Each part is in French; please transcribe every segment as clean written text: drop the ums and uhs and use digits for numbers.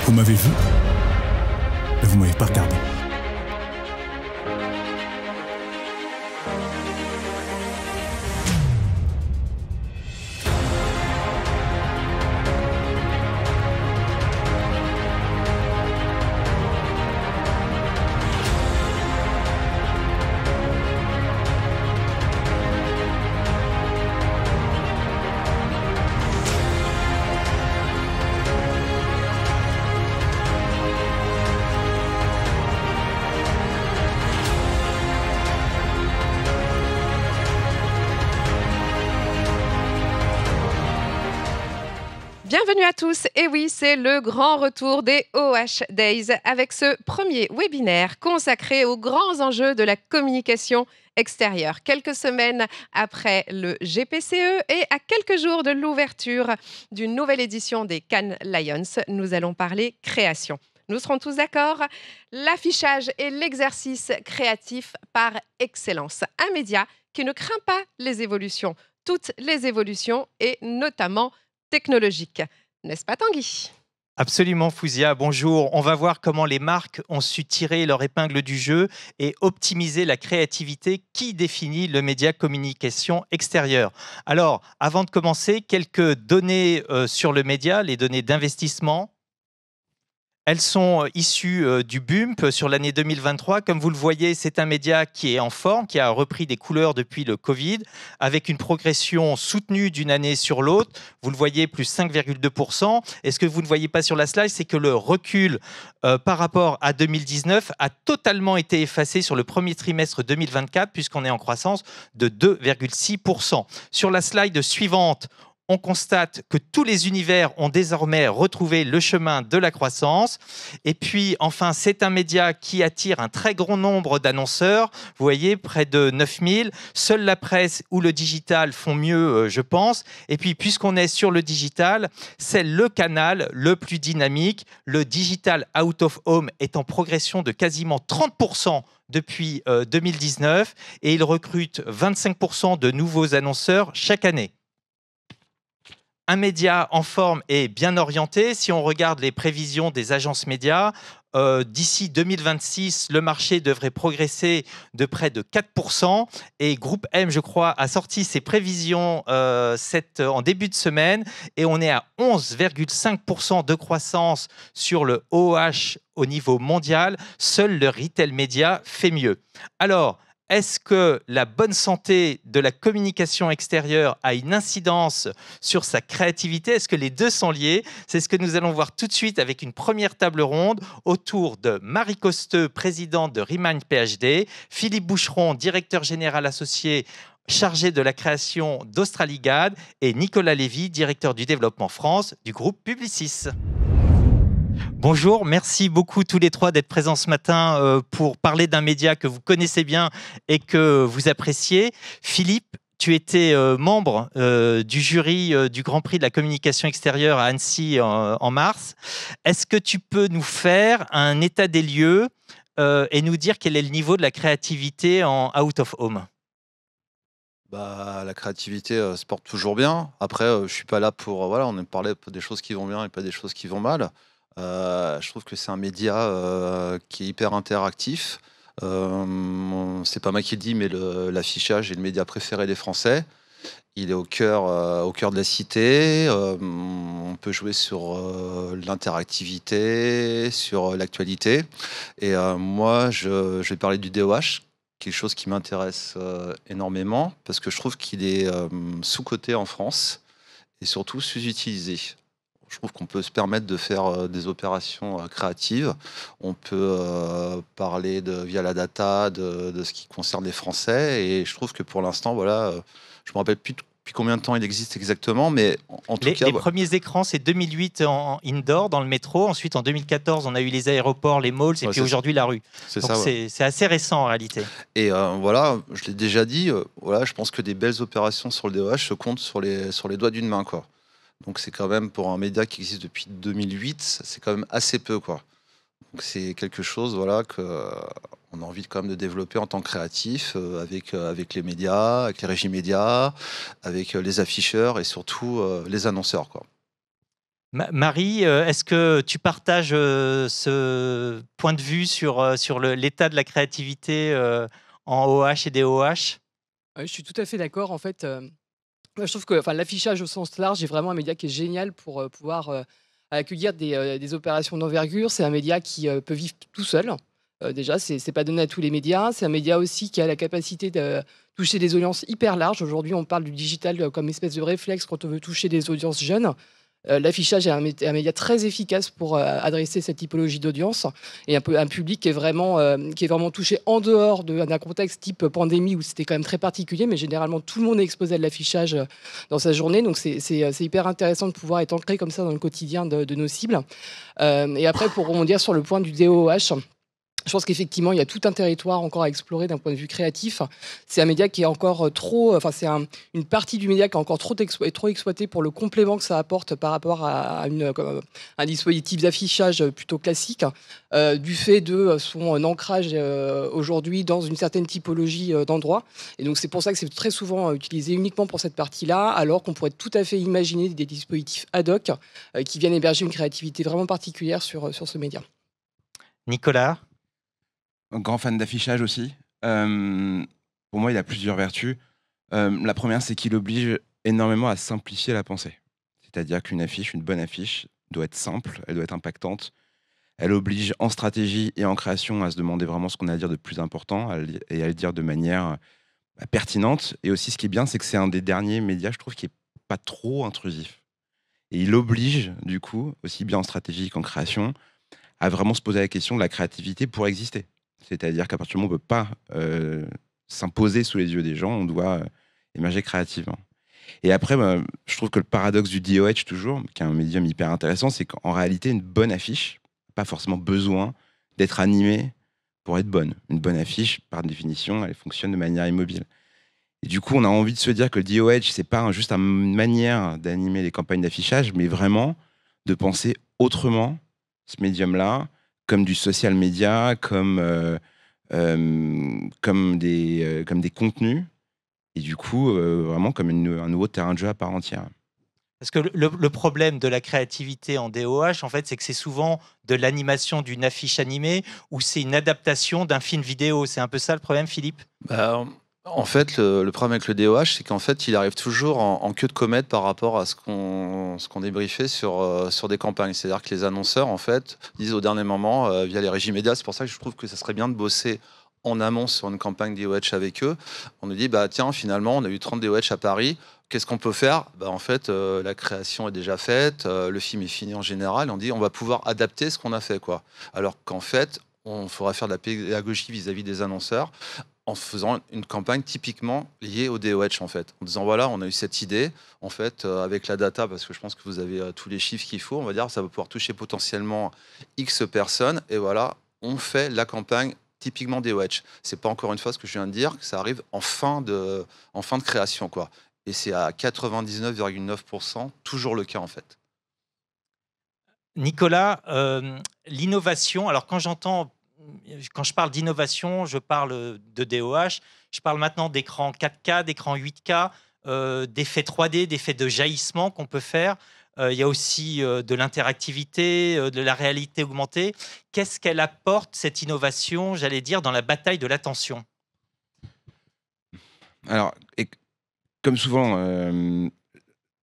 Vous m'avez vu, mais vous m'avez pas regardé. Bienvenue à tous, et oui, c'est le grand retour des OH Days avec ce premier webinaire consacré aux grands enjeux de la communication extérieure. Quelques semaines après le GPCE et à quelques jours de l'ouverture d'une nouvelle édition des Cannes Lions, nous allons parler création. Nous serons tous d'accord, l'affichage est l'exercice créatif par excellence. Un média qui ne craint pas les évolutions, toutes les évolutions et notamment technologique. N'est-ce pas Tanguy ? Absolument, Fouzia. Bonjour. On va voir comment les marques ont su tirer leur épingle du jeu et optimiser la créativité qui définit le média communication extérieure. Alors, avant de commencer, quelques données sur le média, les données d'investissement. Elles sont issues du BUMP sur l'année 2023. Comme vous le voyez, c'est un média qui est en forme, qui a repris des couleurs depuis le Covid, avec une progression soutenue d'une année sur l'autre. Vous le voyez, plus 5,2%. Et ce que vous ne voyez pas sur la slide, c'est que le recul par rapport à 2019 a totalement été effacé sur le premier trimestre 2024, puisqu'on est en croissance de 2,6%. Sur la slide suivante, on constate que tous les univers ont désormais retrouvé le chemin de la croissance. Et puis, enfin, c'est un média qui attire un très grand nombre d'annonceurs. Vous voyez, près de 9000. Seule la presse ou le digital font mieux, je pense. Et puis, puisqu'on est sur le digital, c'est le canal le plus dynamique. Le digital out of home est en progression de quasiment 30% depuis 2019. Et il recrute 25% de nouveaux annonceurs chaque année. Un média en forme et bien orienté. Si on regarde les prévisions des agences médias, d'ici 2026, le marché devrait progresser de près de 4%. Et Groupe M, je crois, a sorti ses prévisions en début de semaine. Et on est à 11,5% de croissance sur le OH au niveau mondial. Seul le retail média fait mieux. Alors, est-ce que la bonne santé de la communication extérieure a une incidence sur sa créativité? Est-ce que les deux sont liés? C'est ce que nous allons voir tout de suite avec une première table ronde autour de Marie Costeux, présidente de Remind PhD, Philippe Boucheron, directeur général associé chargé de la création d'Australigad, et Nicolas Lévy, directeur du développement France du groupe Publicis. Bonjour, merci beaucoup tous les trois d'être présents ce matin pour parler d'un média que vous connaissez bien et que vous appréciez. Philippe, tu étais membre du jury du Grand Prix de la communication extérieure à Annecy en mars. Est-ce que tu peux nous faire un état des lieux et nous dire quel est le niveau de la créativité en out of home ? La créativité se porte toujours bien. Après, je ne suis pas là pour... voilà, on aime parler des choses qui vont bien et pas des choses qui vont mal. Je trouve que c'est un média qui est hyper interactif. C'est pas moi qui le dis, mais l'affichage est le média préféré des Français. Il est au cœur de la cité. On peut jouer sur l'interactivité, sur l'actualité. Et moi, je vais parler du DOH, quelque chose qui m'intéresse énormément, parce que je trouve qu'il est sous-coté en France et surtout sous-utilisé. Je trouve qu'on peut se permettre de faire des opérations créatives. On peut parler via la data de ce qui concerne les Français. Et je trouve que pour l'instant, voilà, je ne me rappelle plus depuis combien de temps il existe exactement, mais en tout cas... Les premiers écrans, c'est 2008 en indoor, dans le métro. Ensuite, en 2014, on a eu les aéroports, les malls, et puis aujourd'hui, la rue. Donc, c'est assez récent, en réalité. Et voilà, je l'ai déjà dit, voilà, je pense que des belles opérations sur le DOH se comptent sur les doigts d'une main, quoi. Donc c'est quand même, pour un média qui existe depuis 2008, c'est quand même assez peu, quoi. Donc c'est quelque chose, voilà, qu'on a envie quand même de développer en tant que créatif, avec les médias, avec les régies médias, avec les afficheurs et surtout les annonceurs, quoi. Marie, est-ce que tu partages ce point de vue sur l'état de la créativité en OH et DOH? Je suis tout à fait d'accord. En fait, moi, je trouve que enfin, l'affichage au sens large est vraiment un média qui est génial pour pouvoir accueillir des opérations d'envergure. C'est un média qui peut vivre tout seul. Déjà, c'est pas donné à tous les médias. C'est un média aussi qui a la capacité de toucher des audiences hyper larges. Aujourd'hui, on parle du digital comme espèce de réflexe quand on veut toucher des audiences jeunes. L'affichage est un média très efficace pour adresser cette typologie d'audience et un public qui est vraiment touché en dehors d'un contexte type pandémie où c'était quand même très particulier, mais généralement tout le monde est exposé à de l'affichage dans sa journée, donc c'est hyper intéressant de pouvoir être ancré comme ça dans le quotidien de nos cibles. Et après, pour rebondir sur le point du DOH, je pense qu'effectivement, il y a tout un territoire encore à explorer d'un point de vue créatif. C'est un média qui est encore trop... Enfin, une partie du média qui est encore trop exploitée pour le complément que ça apporte par rapport à un dispositif d'affichage plutôt classique, du fait de son ancrage aujourd'hui dans une certaine typologie d'endroits. Et donc, c'est pour ça que c'est très souvent utilisé uniquement pour cette partie-là, alors qu'on pourrait tout à fait imaginer des dispositifs ad hoc qui viennent héberger une créativité vraiment particulière sur ce média. Nicolas? Un grand fan d'affichage aussi. Pour moi, il a plusieurs vertus. La première, c'est qu'il oblige énormément à simplifier la pensée. C'est-à-dire qu'une affiche, une bonne affiche, doit être simple, elle doit être impactante. Elle oblige en stratégie et en création à se demander vraiment ce qu'on a à dire de plus important et à le dire de manière pertinente. Et aussi, ce qui est bien, c'est que c'est un des derniers médias, je trouve, qui n'est pas trop intrusif. Et il oblige, du coup, aussi bien en stratégie qu'en création, à vraiment se poser la question de la créativité pour exister. C'est-à-dire qu'à partir du moment où on ne peut pas s'imposer sous les yeux des gens, on doit émerger créativement. Et après, je trouve que le paradoxe du DOH, toujours, qui est un médium hyper intéressant, c'est qu'en réalité, une bonne affiche n'a pas forcément besoin d'être animée pour être bonne. Une bonne affiche, par définition, elle fonctionne de manière immobile. Et du coup, on a envie de se dire que le DOH, ce n'est pas juste une manière d'animer les campagnes d'affichage, mais vraiment de penser autrement ce médium-là, comme du social media, comme des contenus, et du coup, vraiment comme un nouveau terrain de jeu à part entière. Parce que le problème de la créativité en DOH, en fait, c'est que c'est souvent de l'animation d'une affiche animée ou c'est une adaptation d'un film vidéo. C'est un peu ça le problème, Philippe? En fait, le problème avec le DOH, c'est qu'en fait, il arrive toujours en queue de comète par rapport à ce qu'on débriefait sur des campagnes. C'est-à-dire que les annonceurs, en fait, disent au dernier moment, via les régies médias, c'est pour ça que je trouve que ça serait bien de bosser en amont sur une campagne DOH avec eux. On nous dit, bah tiens, finalement, on a eu 30 DOH à Paris. Qu'est-ce qu'on peut faire? En fait, la création est déjà faite, le film est fini en général. On dit, on va pouvoir adapter ce qu'on a fait, quoi. Alors qu'en fait, on faudra faire de la pédagogie vis-à-vis des annonceurs en faisant une campagne typiquement liée au DOH, en fait. En disant, voilà, on a eu cette idée, en fait, avec la data, parce que je pense que vous avez tous les chiffres qu'il faut, on va dire, ça va pouvoir toucher potentiellement X personnes, et voilà, on fait la campagne typiquement DOH. C'est pas encore une fois ce que je viens de dire, que ça arrive en fin de création, quoi. Et c'est à 99,9% toujours le cas, en fait. Nicolas, l'innovation, alors quand je parle d'innovation, je parle de DOH, je parle maintenant d'écran 4K, d'écran 8K, d'effets 3D, d'effets de jaillissement qu'on peut faire. Il y a aussi de l'interactivité, de la réalité augmentée. Qu'est-ce qu'elle apporte, cette innovation, j'allais dire, dans la bataille de l'attention? Alors, comme souvent,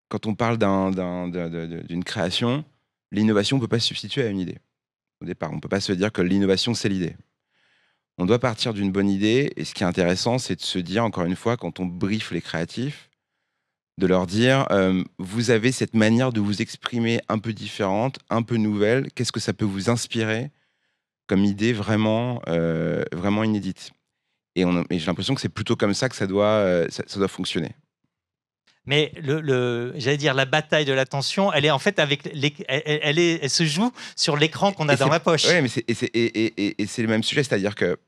quand on parle d'une création, l'innovation ne peut pas se substituer à une idée. Au départ, on ne peut pas se dire que l'innovation, c'est l'idée. On doit partir d'une bonne idée, et ce qui est intéressant, c'est de se dire, encore une fois, quand on briefe les créatifs, de leur dire, vous avez cette manière de vous exprimer un peu différente, un peu nouvelle, qu'est-ce que ça peut vous inspirer comme idée vraiment, vraiment inédite. Et j'ai l'impression que c'est plutôt comme ça que ça doit fonctionner. Mais j'allais dire, la bataille de l'attention, elle est en fait elle se joue sur l'écran qu'on a dans la poche. Oui, mais c'est le même sujet, c'est-à-dire que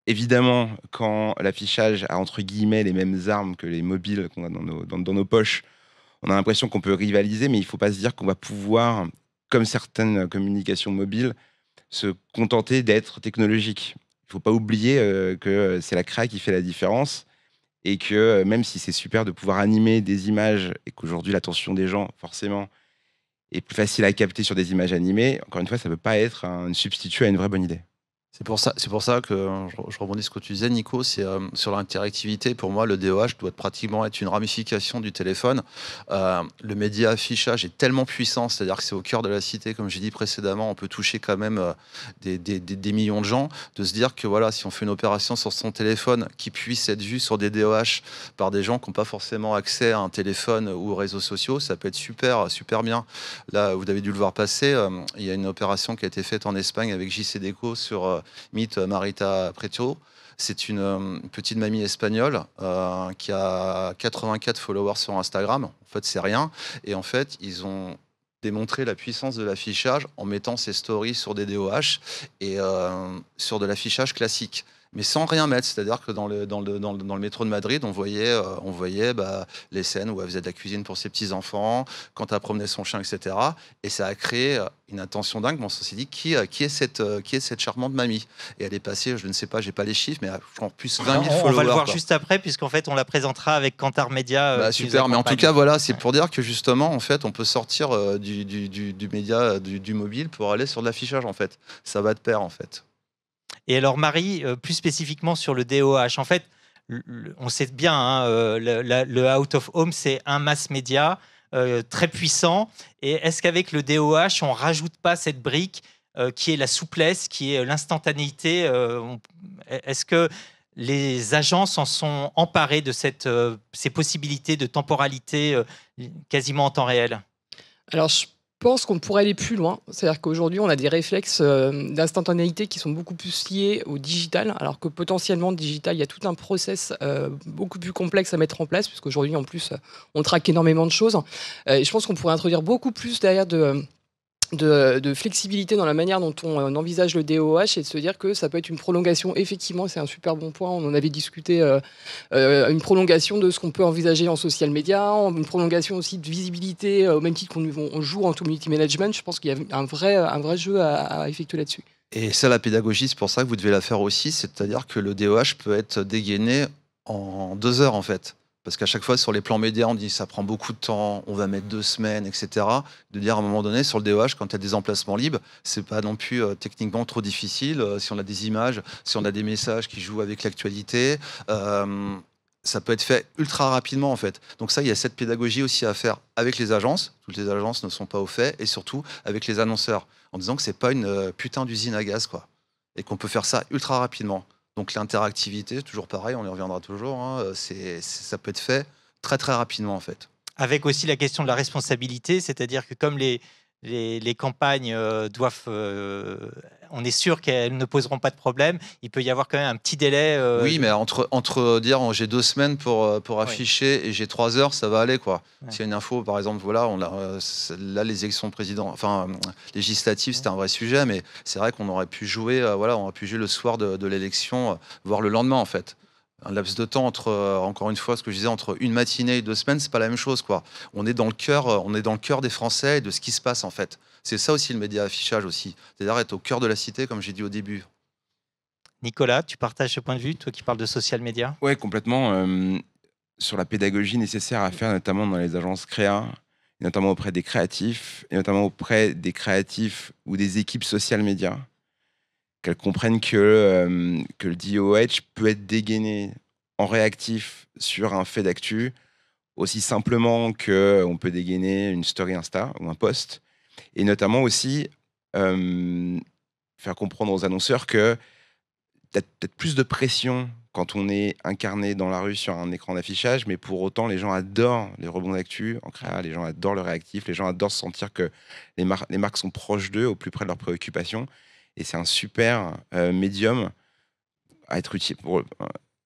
évidemment, quand l'affichage a entre guillemets les mêmes armes que les mobiles qu'on a dans nos poches, on a l'impression qu'on peut rivaliser, mais il ne faut pas se dire qu'on va pouvoir, comme certaines communications mobiles, se contenter d'être technologique. Il ne faut pas oublier que c'est la créa qui fait la différence. Et que même si c'est super de pouvoir animer des images et qu'aujourd'hui l'attention des gens, forcément, et plus facile à capter sur des images animées, encore une fois, ça ne peut pas être un substitut à une vraie bonne idée. C'est pour ça que je rebondis sur ce que tu disais, Nico, c'est sur l'interactivité. Pour moi, le DOH doit pratiquement être une ramification du téléphone. Le média affichage est tellement puissant, c'est-à-dire que c'est au cœur de la cité, comme j'ai dit précédemment, on peut toucher quand même des millions de gens. De se dire que voilà, si on fait une opération sur son téléphone qui puisse être vue sur des DOH par des gens qui n'ont pas forcément accès à un téléphone ou aux réseaux sociaux, ça peut être super, super bien. Là, vous avez dû le voir passer, il y a une opération qui a été faite en Espagne avec JCDecaux sur Meet Marita Preto. C'est une petite mamie espagnole qui a 84 followers sur Instagram. En fait, c'est rien. Et en fait, ils ont démontré la puissance de l'affichage en mettant ses stories sur des DOH et sur de l'affichage classique. Mais sans rien mettre, c'est-à-dire que dans le métro de Madrid, on voyait les scènes où elle faisait de la cuisine pour ses petits-enfants, quand elle promenait son chien, etc. Et ça a créé une attention dingue. Bon, on s'est dit, qui est cette charmante mamie? Et elle est passée, je ne sais pas, j'ai pas les chiffres, mais en plus 20 000 followers. On va le voir juste après, puisqu'en fait, on la présentera avec Kantar Media. Super, mais en tout cas, voilà, c'est pour dire que justement, en fait, on peut sortir du média, du mobile pour aller sur de l'affichage, en fait. Ça va de pair, en fait. Et alors, Marie, plus spécifiquement sur le DOH, en fait, on sait bien, hein, le out of home, c'est un mass média très puissant. Et est-ce qu'avec le DOH, on rajoute pas cette brique qui est la souplesse, qui est l'instantanéité? Est-ce que les agences en sont emparées de ces possibilités de temporalité quasiment en temps réel? Alors, je pense qu'on pourrait aller plus loin. C'est-à-dire qu'aujourd'hui, on a des réflexes d'instantanéité qui sont beaucoup plus liés au digital, alors que potentiellement, le digital, il y a tout un process beaucoup plus complexe à mettre en place, puisqu'aujourd'hui, en plus, on traque énormément de choses. Et je pense qu'on pourrait introduire beaucoup plus derrière de flexibilité dans la manière dont on envisage le DOH et de se dire que ça peut être une prolongation. Effectivement, c'est un super bon point. On en avait discuté, une prolongation de ce qu'on peut envisager en social media, une prolongation aussi de visibilité, au même titre qu'on joue en community management. Je pense qu'il y a un vrai jeu à effectuer là-dessus. Et ça, la pédagogie, c'est pour ça que vous devez la faire aussi. C'est-à-dire que le DOH peut être dégainé en 2 heures, en fait. Parce qu'à chaque fois, sur les plans médias, on dit ça prend beaucoup de temps, on va mettre 2 semaines, etc. De dire à un moment donné, sur le DOH, quand il y a des emplacements libres, c'est pas non plus techniquement trop difficile. Si on a des images, si on a des messages qui jouent avec l'actualité, ça peut être fait ultra rapidement, en fait. Donc ça, il y a cette pédagogie aussi à faire avec les agences. Toutes les agences ne sont pas au fait. Et surtout, avec les annonceurs. En disant que c'est pas une putain d'usine à gaz, quoi. Et qu'on peut faire ça ultra rapidement. Donc l'interactivité, toujours pareil, on y reviendra toujours, hein, ça peut être fait très très rapidement en fait. Avec aussi la question de la responsabilité, c'est-à-dire que comme les campagnes doivent... on est sûr qu'elles ne poseront pas de problème, il peut y avoir quand même un petit délai. Oui, mais entre dire j'ai 2 semaines pour afficher et j'ai 3 heures, ça va aller, quoi. Ouais. S'il y a une info, par exemple, voilà, là les élections législatives, c'était un vrai sujet, mais c'est vrai qu'on aurait pu jouer, on aurait pu jouer le soir de l'élection, voire le lendemain en fait. Un laps de temps encore une fois, ce que je disais, entre une matinée et 2 semaines, c'est pas la même chose, quoi. On est dans le cœur des Français et de ce qui se passe en fait. C'est ça aussi le média affichage aussi, c'est-à-dire être au cœur de la cité, comme j'ai dit au début. Nicolas, tu partages ce point de vue, toi qui parles de social media? Ouais, complètement. Sur la pédagogie nécessaire à faire, notamment dans les agences créa, notamment auprès des créatifs, et notamment auprès des créatifs ou des équipes social media, qu'elles comprennent que le DOH peut être dégainé en réactif sur un fait d'actu, aussi simplement qu'on peut dégainer une story Insta ou un post, et notamment aussi faire comprendre aux annonceurs que peut-être plus de pression quand on est incarné dans la rue sur un écran d'affichage, mais pour autant, les gens adorent les rebonds d'actu en créa, les gens adorent le réactif, les gens adorent sentir que les marques sont proches d'eux, au plus près de leurs préoccupations. Et c'est un super médium à être utile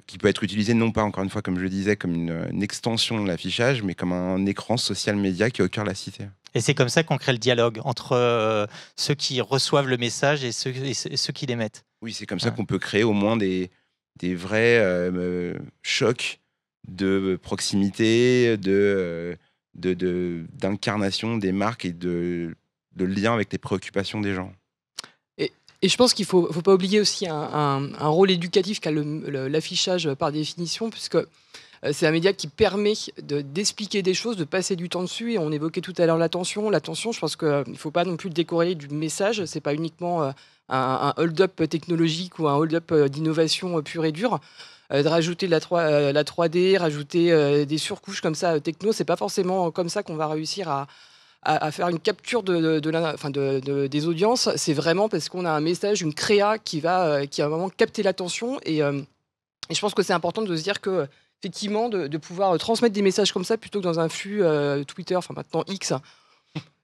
qui peut être utilisé non pas, encore une fois, comme je le disais, comme une extension de l'affichage, mais comme un écran social média qui est au cœur de la cité. Et c'est comme ça qu'on crée le dialogue entre ceux qui reçoivent le message et ceux qui l'émettent. Oui, c'est comme ça qu'on peut créer au moins des vrais chocs de proximité, d'incarnation des marques et de lien avec les préoccupations des gens. Et je pense qu'il ne faut pas oublier aussi un rôle éducatif qu'a l'affichage par définition, puisque C'est un média qui permet d'expliquer des choses, de passer du temps dessus. Et on évoquait tout à l'heure l'attention. L'attention, je pense qu'il ne faut pas non plus le décorréler du message. Ce n'est pas uniquement un hold-up technologique ou un hold-up d'innovation pure et dure. De rajouter la 3D, rajouter des surcouches comme ça techno, c'est pas forcément comme ça qu'on va réussir à faire une capture des audiences. C'est vraiment parce qu'on a un message, une créa qui va vraiment capter l'attention. Et je pense que c'est important de se dire que effectivement, de pouvoir transmettre des messages comme ça plutôt que dans un flux Twitter, enfin maintenant X.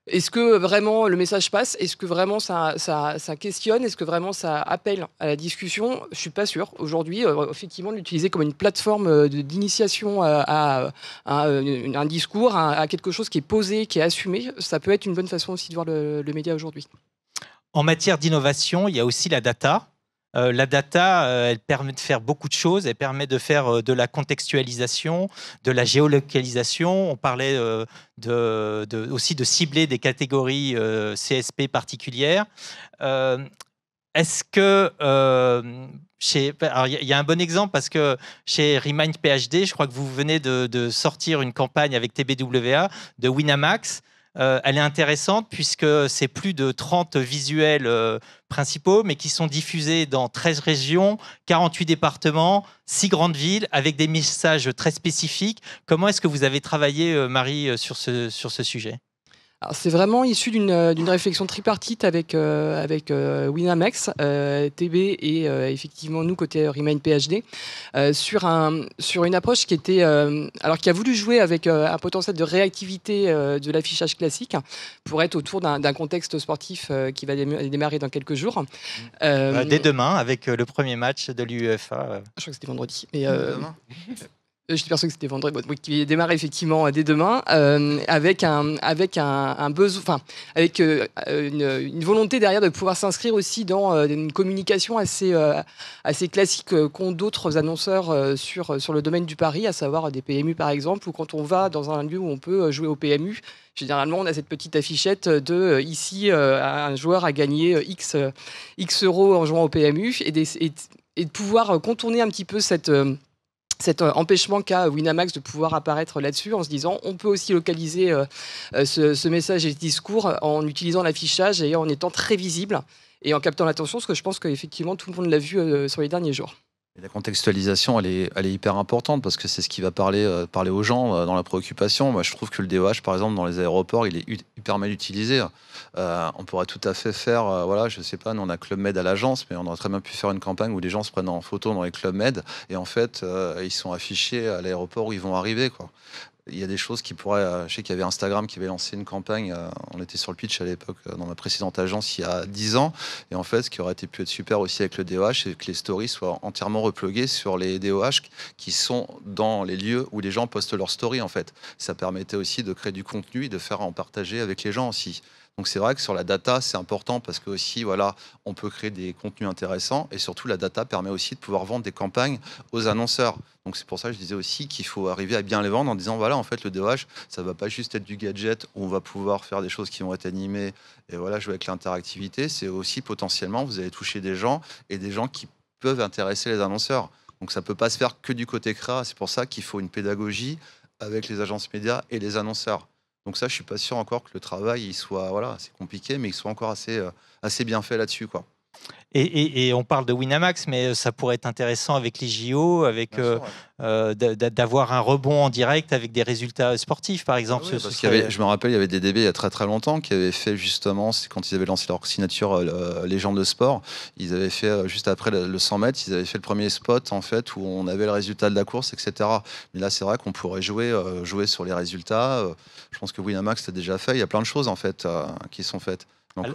Est-ce que vraiment le message passe? Est-ce que vraiment ça questionne? Est-ce que vraiment ça appelle à la discussion? Je ne suis pas sûr. Aujourd'hui, effectivement, l'utiliser comme une plateforme d'initiation à un discours, à quelque chose qui est posé, qui est assumé, ça peut être une bonne façon aussi de voir le média aujourd'hui. En matière d'innovation, il y a aussi la data. La data, elle permet de faire beaucoup de choses. Elle permet de faire de la contextualisation, de la géolocalisation. On parlait aussi de cibler des catégories CSP particulières. Est-ce que il y a un bon exemple parce que chez Remind PhD, je crois que vous venez de sortir une campagne avec TBWA de Winamax. Elle est intéressante puisque c'est plus de 30 visuels principaux, mais qui sont diffusés dans 13 régions, 48 départements, 6 grandes villes, avec des messages très spécifiques. Comment est-ce que vous avez travaillé, Marie, sur ce sujet ? Alors, c'est vraiment issu d'une réflexion tripartite avec Winamax, TB et effectivement nous côté Remind PhD sur une approche qui était qui a voulu jouer avec un potentiel de réactivité de l'affichage classique pour être autour d'un contexte sportif qui va démarrer dans quelques jours. Dès demain avec le premier match de l'UEFA. Je crois que c'était vendredi. Mais, j'étais persuadé que c'était vendredi, qui démarre effectivement dès demain, avec un besoin, avec une volonté derrière de pouvoir s'inscrire aussi dans une communication assez classique qu'ont d'autres annonceurs sur le domaine du pari, à savoir des PMU par exemple, ou quand on va dans un lieu où on peut jouer au PMU. Généralement, on a cette petite affichette de ici, un joueur a gagné X euros en jouant au PMU, et de pouvoir contourner un petit peu cet empêchement qu'a Winamax de pouvoir apparaître là-dessus en se disant on peut aussi localiser ce message et ce discours en utilisant l'affichage et en étant très visible et en captant l'attention, ce que je pense qu'effectivement tout le monde l'a vu sur les derniers jours. Et la contextualisation, elle est hyper importante parce que c'est ce qui va parler aux gens dans la préoccupation. Moi, je trouve que le DOH, par exemple, dans les aéroports, il est hyper mal utilisé. On pourrait tout à fait faire, je sais pas, nous on a Club Med à l'agence, mais on aurait très bien pu faire une campagne où les gens se prennent en photo dans les Club Med et en fait, ils sont affichés à l'aéroport où ils vont arriver, quoi. Il y a des choses qui pourraient... je sais qu'il y avait Instagram qui avait lancé une campagne. On était sur le pitch à l'époque dans ma précédente agence il y a 10 ans. Et en fait, ce qui aurait pu être super aussi avec le DOH, c'est que les stories soient entièrement repluguées sur les DOH qui sont dans les lieux où les gens postent leurs stories, en fait. Ça permettait aussi de créer du contenu et de faire en partager avec les gens aussi. Donc c'est vrai que sur la data, c'est important parce que aussi, on peut créer des contenus intéressants et surtout la data permet aussi de pouvoir vendre des campagnes aux annonceurs. Donc c'est pour ça que je disais aussi qu'il faut arriver à bien les vendre en disant en fait le DOH, ça va pas juste être du gadget où on va pouvoir faire des choses qui vont être animées et jouer avec l'interactivité. C'est aussi potentiellement, vous allez toucher des gens et des gens qui peuvent intéresser les annonceurs. Donc ça peut pas se faire que du côté créa. C'est pour ça qu'il faut une pédagogie avec les agences médias et les annonceurs. Donc ça, je suis pas sûr encore que le travail, il soit, c'est compliqué, mais il soit encore assez bien fait là-dessus, quoi. Et on parle de Winamax, mais ça pourrait être intéressant avec les JO, d'avoir un rebond en direct avec des résultats sportifs, par exemple. Parce je me rappelle, il y avait des DB il y a très très longtemps qui avaient fait justement, c'est quand ils avaient lancé leur signature Légende de sport, ils avaient fait juste après le 100 mètres, ils avaient fait le premier spot en fait où on avait le résultat de la course, etc. Mais là, c'est vrai qu'on pourrait jouer sur les résultats. Je pense que Winamax l'a déjà fait. Il y a plein de choses en fait qui sont faites. Donc,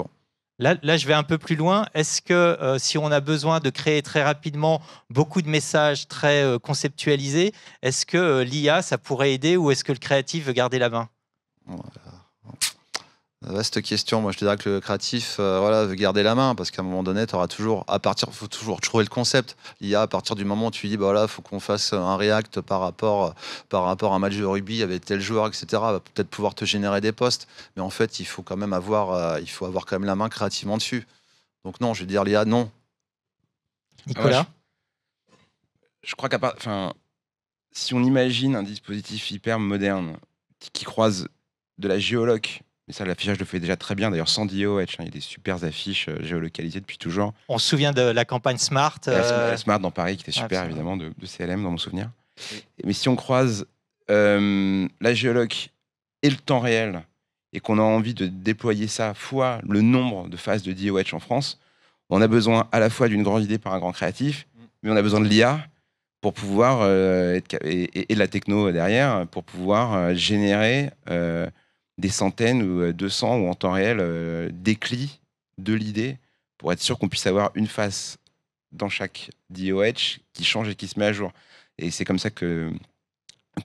Là, je vais un peu plus loin. Est-ce que si on a besoin de créer très rapidement beaucoup de messages très conceptualisés, est-ce que l'IA, ça pourrait aider ou est-ce que le créatif veut garder la main ? Vaste question. Moi, je dirais que le créatif veut garder la main parce qu'à un moment donné, faut toujours trouver le concept. L'IA, à partir du moment où tu dis, faut qu'on fasse un react par rapport à un match de rugby avec tel joueur, etc., va peut-être pouvoir te générer des posts. Mais en fait, il faut quand même avoir quand même la main créativement dessus. Donc non, je vais dire l'IA, non. Nicolas ? Je crois si on imagine un dispositif hyper moderne qui croise de la géoloc, mais ça, l'affichage le fait déjà très bien, d'ailleurs sans DOH, il y a des super affiches géolocalisées depuis toujours. On se souvient de la campagne Smart. La Smart dans Paris, qui était super, absolument. évidemment, de CLM dans mon souvenir. Oui. Mais si on croise la géoloc et le temps réel, et qu'on a envie de déployer ça fois le nombre de phases de DOH en France, on a besoin à la fois d'une grande idée par un grand créatif, mais on a besoin de l'IA pour pouvoir et de la techno derrière pour pouvoir générer des centaines ou 200 ou en temps réel d'éclits de l'idée pour être sûr qu'on puisse avoir une phase dans chaque DOH qui change et qui se met à jour. Et c'est comme ça que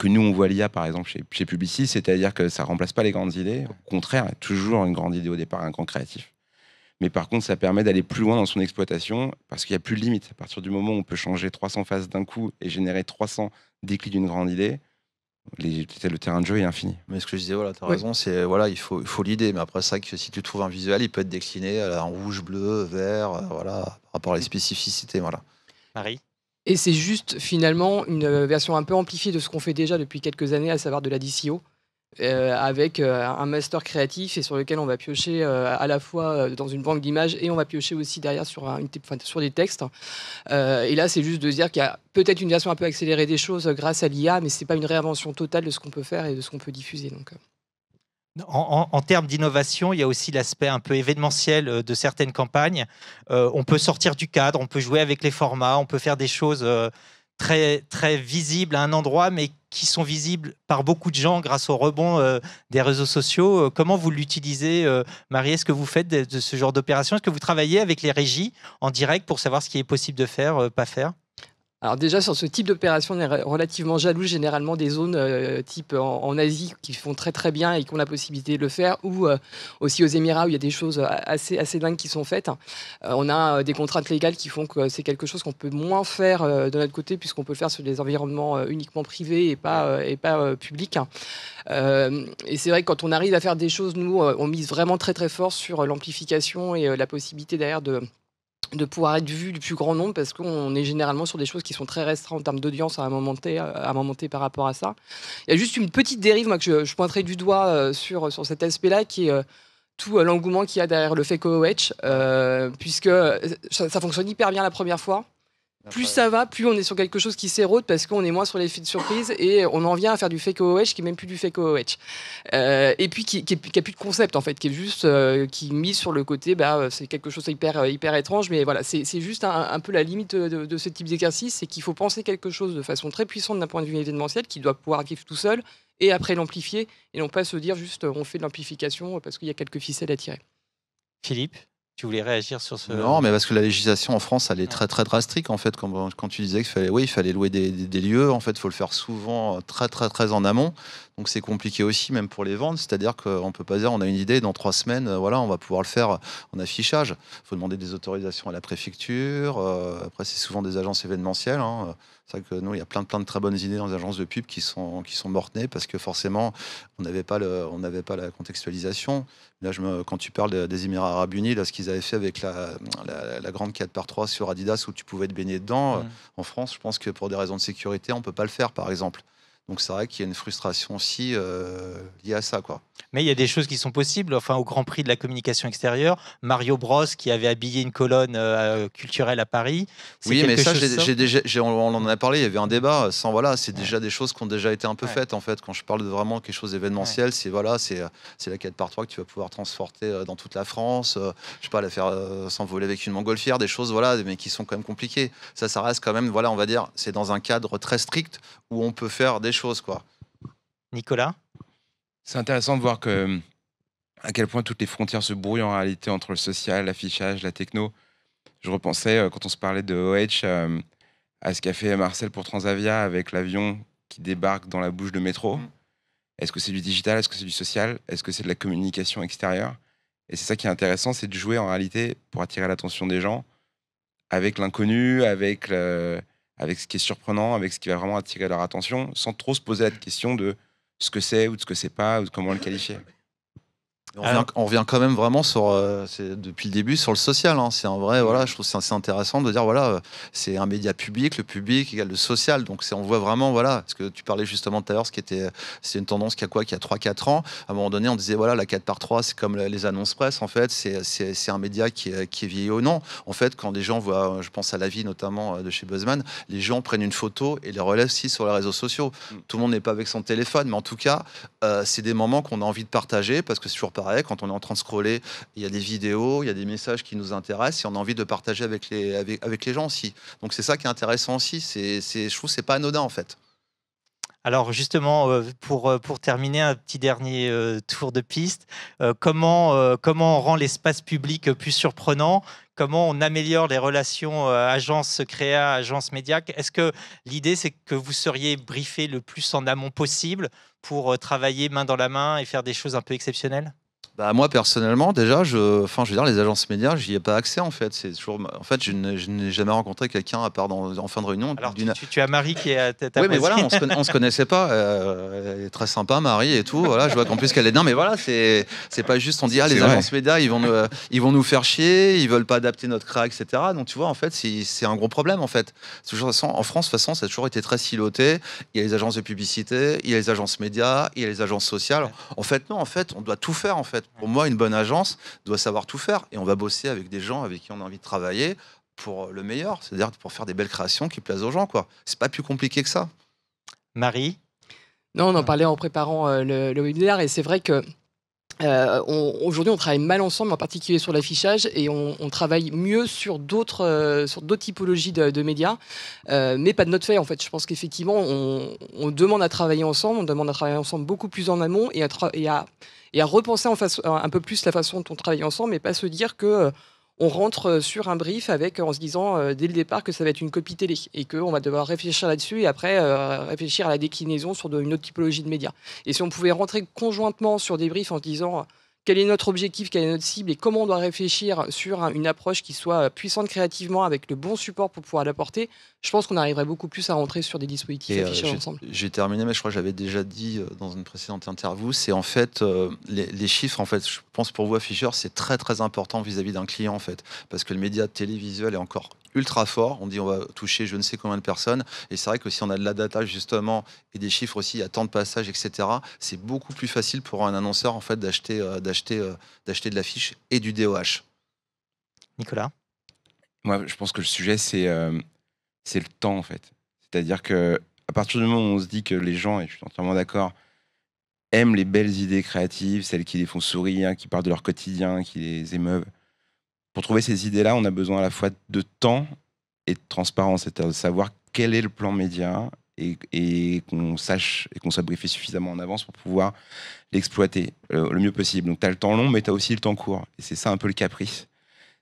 nous, on voit l'IA, par exemple, chez Publicis, c'est-à-dire que ça ne remplace pas les grandes idées. Au contraire, il y a toujours une grande idée au départ, un grand créatif. Mais par contre, ça permet d'aller plus loin dans son exploitation parce qu'il n'y a plus de limite. À partir du moment où on peut changer 300 phases d'un coup et générer 300 déclits d'une grande idée, le terrain de jeu est infini. Mais ce que je disais, voilà, tu as raison, c'est voilà, il faut l'idée. Mais après, c'est vrai que si tu trouves un visuel, il peut être décliné en rouge, bleu, vert, voilà, par rapport à les spécificités. Voilà. Marie? Et c'est juste finalement une version un peu amplifiée de ce qu'on fait déjà depuis quelques années, à savoir de la DCO. Avec un master créatif et sur lequel on va piocher à la fois dans une banque d'images et on va piocher aussi derrière sur des textes. Et là, c'est juste de dire qu'il y a peut-être une version un peu accélérée des choses grâce à l'IA, mais c'est pas une réinvention totale de ce qu'on peut faire et de ce qu'on peut diffuser. Donc, En termes d'innovation, il y a aussi l'aspect un peu événementiel de certaines campagnes. On peut sortir du cadre, on peut jouer avec les formats, on peut faire des choses très, très visibles à un endroit, mais qui sont visibles par beaucoup de gens grâce au rebond des réseaux sociaux. Comment vous l'utilisez, Marie? Est-ce que vous faites de ce genre d'opération? Est-ce que vous travaillez avec les régies en direct pour savoir ce qui est possible de faire, pas faire? alors déjà, sur ce type d'opération, on est relativement jaloux généralement des zones type en Asie qui font très très bien et qui ont la possibilité de le faire, ou aussi aux Émirats où il y a des choses assez dingues qui sont faites. On a des contraintes légales qui font que c'est quelque chose qu'on peut moins faire de notre côté, puisqu'on peut le faire sur des environnements uniquement privés et pas publics. Et c'est vrai que quand on arrive à faire des choses, nous, on mise vraiment très très fort sur l'amplification et la possibilité derrière de pouvoir être vu du plus grand nombre, parce qu'on est généralement sur des choses qui sont très restreintes en termes d'audience à un moment T par rapport à ça. Il y a juste une petite dérive, moi, que je pointerai du doigt sur cet aspect-là, qui est tout l'engouement qu'il y a derrière le fake OOH, puisque ça fonctionne hyper bien la première fois. Plus ça va, plus on est sur quelque chose qui s'érode, parce qu'on est moins sur l'effet de surprise et on en vient à faire du fake OOH qui est même plus du fake OOH. Et puis qui a plus de concept en fait, qui est juste qui mise sur le côté, c'est quelque chose hyper étrange, mais voilà, c'est juste un peu la limite de ce type d'exercice, c'est qu'il faut penser quelque chose de façon très puissante d'un point de vue événementiel qui doit pouvoir vivre tout seul et après l'amplifier, et non pas se dire juste on fait de l'amplification parce qu'il y a quelques ficelles à tirer. Philippe, tu voulais réagir sur ce... Non, mais parce que la législation en France, elle est très très drastique en fait. Quand tu disais qu'il fallait louer des lieux, en fait, il faut le faire souvent très très très en amont. Donc c'est compliqué aussi, même pour les ventes. C'est-à-dire qu'on peut pas dire on a une idée, dans 3 semaines, voilà, on va pouvoir le faire en affichage. Il faut demander des autorisations à la préfecture. Après, c'est souvent des agences événementielles. Hein. C'est vrai que nous, il y a plein de très bonnes idées dans les agences de pub qui sont mortes-nées parce que forcément, on n'avait pas la contextualisation. Là, quand tu parles des Émirats Arabes Unis, là, ce qu'ils avaient fait avec la grande 4x3 sur Adidas où tu pouvais te baigner dedans, en France, je pense que pour des raisons de sécurité, on ne peut pas le faire, par exemple. Donc c'est vrai qu'il y a une frustration aussi liée à ça, quoi. Mais il y a des choses qui sont possibles. Enfin, au Grand Prix de la communication extérieure, Mario Bros qui avait habillé une colonne culturelle à Paris. Oui, mais ça, on en a parlé. Il y avait un débat. Voilà, c'est déjà des choses qui ont déjà été un peu faites en fait. Quand je parle de vraiment quelque chose d'événementiel, c'est la 4x3 que tu vas pouvoir transporter dans toute la France. Je sais pas, la faire s'envoler avec une montgolfière, des choses voilà, mais qui sont quand même compliquées. Ça reste quand même, voilà, on va dire, c'est dans un cadre très strict où on peut faire des choses, quoi. Nicolas? C'est intéressant de voir à quel point toutes les frontières se brouillent en réalité entre le social, l'affichage, la techno. Je repensais, quand on se parlait de OH, à ce qu'a fait Marcel pour Transavia avec l'avion qui débarque dans la bouche de métro. Est-ce que c'est du digital? Est-ce que c'est du social? Est-ce que c'est de la communication extérieure? Et c'est ça qui est intéressant, c'est de jouer en réalité pour attirer l'attention des gens avec l'inconnu, avec ce qui est surprenant, avec ce qui va vraiment attirer leur attention, sans trop se poser la question de ce que c'est ou de ce que c'est pas, ou de comment le qualifier. On revient quand même vraiment sur, depuis le début sur le social. Hein. C'est un vrai, voilà, je trouve que c'est assez intéressant de dire, voilà, c'est un média public, le public égale le social. Donc on voit vraiment, voilà, ce que tu parlais justement tout à l'heure, c'est une tendance qui a 3-4 ans. À un moment donné, on disait, voilà, la 4x3, c'est comme les annonces presse, en fait, c'est un média qui est vieillot. Non, en fait, quand les gens voient, je pense à La Vie notamment de chez Buzzman, les gens prennent une photo et les relèvent aussi sur les réseaux sociaux. Tout le monde n'est pas avec son téléphone, mais en tout cas, c'est des moments qu'on a envie de partager parce que c'est toujours pareil, quand on est en train de scroller, il y a des vidéos, il y a des messages qui nous intéressent et on a envie de partager avec les gens aussi. Donc c'est ça qui est intéressant aussi, je trouve que c'est pas anodin en fait. Alors justement, pour terminer, un petit dernier tour de piste. Comment on rend l'espace public plus surprenant? Comment on améliore les relations agence créa, agence média? Est-ce que l'idée, c'est que vous seriez briefé le plus en amont possible pour travailler main dans la main et faire des choses un peu exceptionnelles? Bah, moi personnellement, déjà, je veux dire, les agences médias, j'y ai pas accès en fait. C'est toujours, en fait, je n'ai jamais rencontré quelqu'un à part en fin de réunion. Alors tu as Marie qui est à ta Oui, mais voisine. voilà, on se connaissait pas. Elle est très sympa, Marie et tout. Voilà, je vois qu'en plus qu'elle est bien. Mais voilà, c'est pas juste. On dit les agences médias, ils vont nous faire chier, ils veulent pas adapter notre créa, etc. Donc tu vois, en fait, c'est un gros problème en fait. Toujours, en France, de toute façon, ça a toujours été très siloté. Il y a les agences de publicité, il y a les agences médias, il y a les agences sociales. En fait, non, en fait, on doit tout faire en fait. Pour moi, une bonne agence doit savoir tout faire et on va bosser avec des gens avec qui on a envie de travailler pour le meilleur, c'est-à-dire pour faire des belles créations qui plaisent aux gens, quoi. C'est pas plus compliqué que ça. Marie? Non, on en parlait en préparant le webinaire et c'est vrai que aujourd'hui, on travaille mal ensemble, en particulier sur l'affichage, et on travaille mieux sur d'autres typologies de médias, mais pas de notre fait. En fait, je pense qu'effectivement, on demande à travailler ensemble, beaucoup plus en amont et à repenser un peu plus la façon dont on travaille ensemble, mais pas se dire que on rentre sur un brief en se disant dès le départ que ça va être une copie télé et qu'on va devoir réfléchir là-dessus et après réfléchir à la déclinaison sur une autre typologie de médias. Et si on pouvait rentrer conjointement sur des briefs en se disant quel est notre objectif, quelle est notre cible et comment on doit réfléchir sur une approche qui soit puissante créativement avec le bon support pour pouvoir l'apporter, je pense qu'on arriverait beaucoup plus à rentrer sur des dispositifs affichés ensemble. J'ai terminé, mais je crois que j'avais déjà dit dans une précédente interview, c'est en fait les chiffres, en fait, je pense pour vous afficheurs, c'est très très important vis-à-vis d'un client en fait, parce que le média télévisuel est encore ultra fort. On dit on va toucher je ne sais combien de personnes. Et c'est vrai que si on a de la data justement et des chiffres aussi, il y a tant de passages, etc. C'est beaucoup plus facile pour un annonceur en fait d'acheter de l'affiche et du DOH. Nicolas? Moi, je pense que le sujet, c'est le temps, en fait. C'est-à-dire que à partir du moment où on se dit que les gens, et je suis entièrement d'accord, aiment les belles idées créatives, celles qui les font sourire, qui parlent de leur quotidien, qui les émeuvent. Pour trouver ces idées-là, on a besoin à la fois de temps et de transparence, c'est-à-dire de savoir quel est le plan média et qu'on sache et qu'on soit briefé suffisamment en avance pour pouvoir l'exploiter le mieux possible. Donc tu as le temps long, mais tu as aussi le temps court. Et c'est ça un peu le caprice.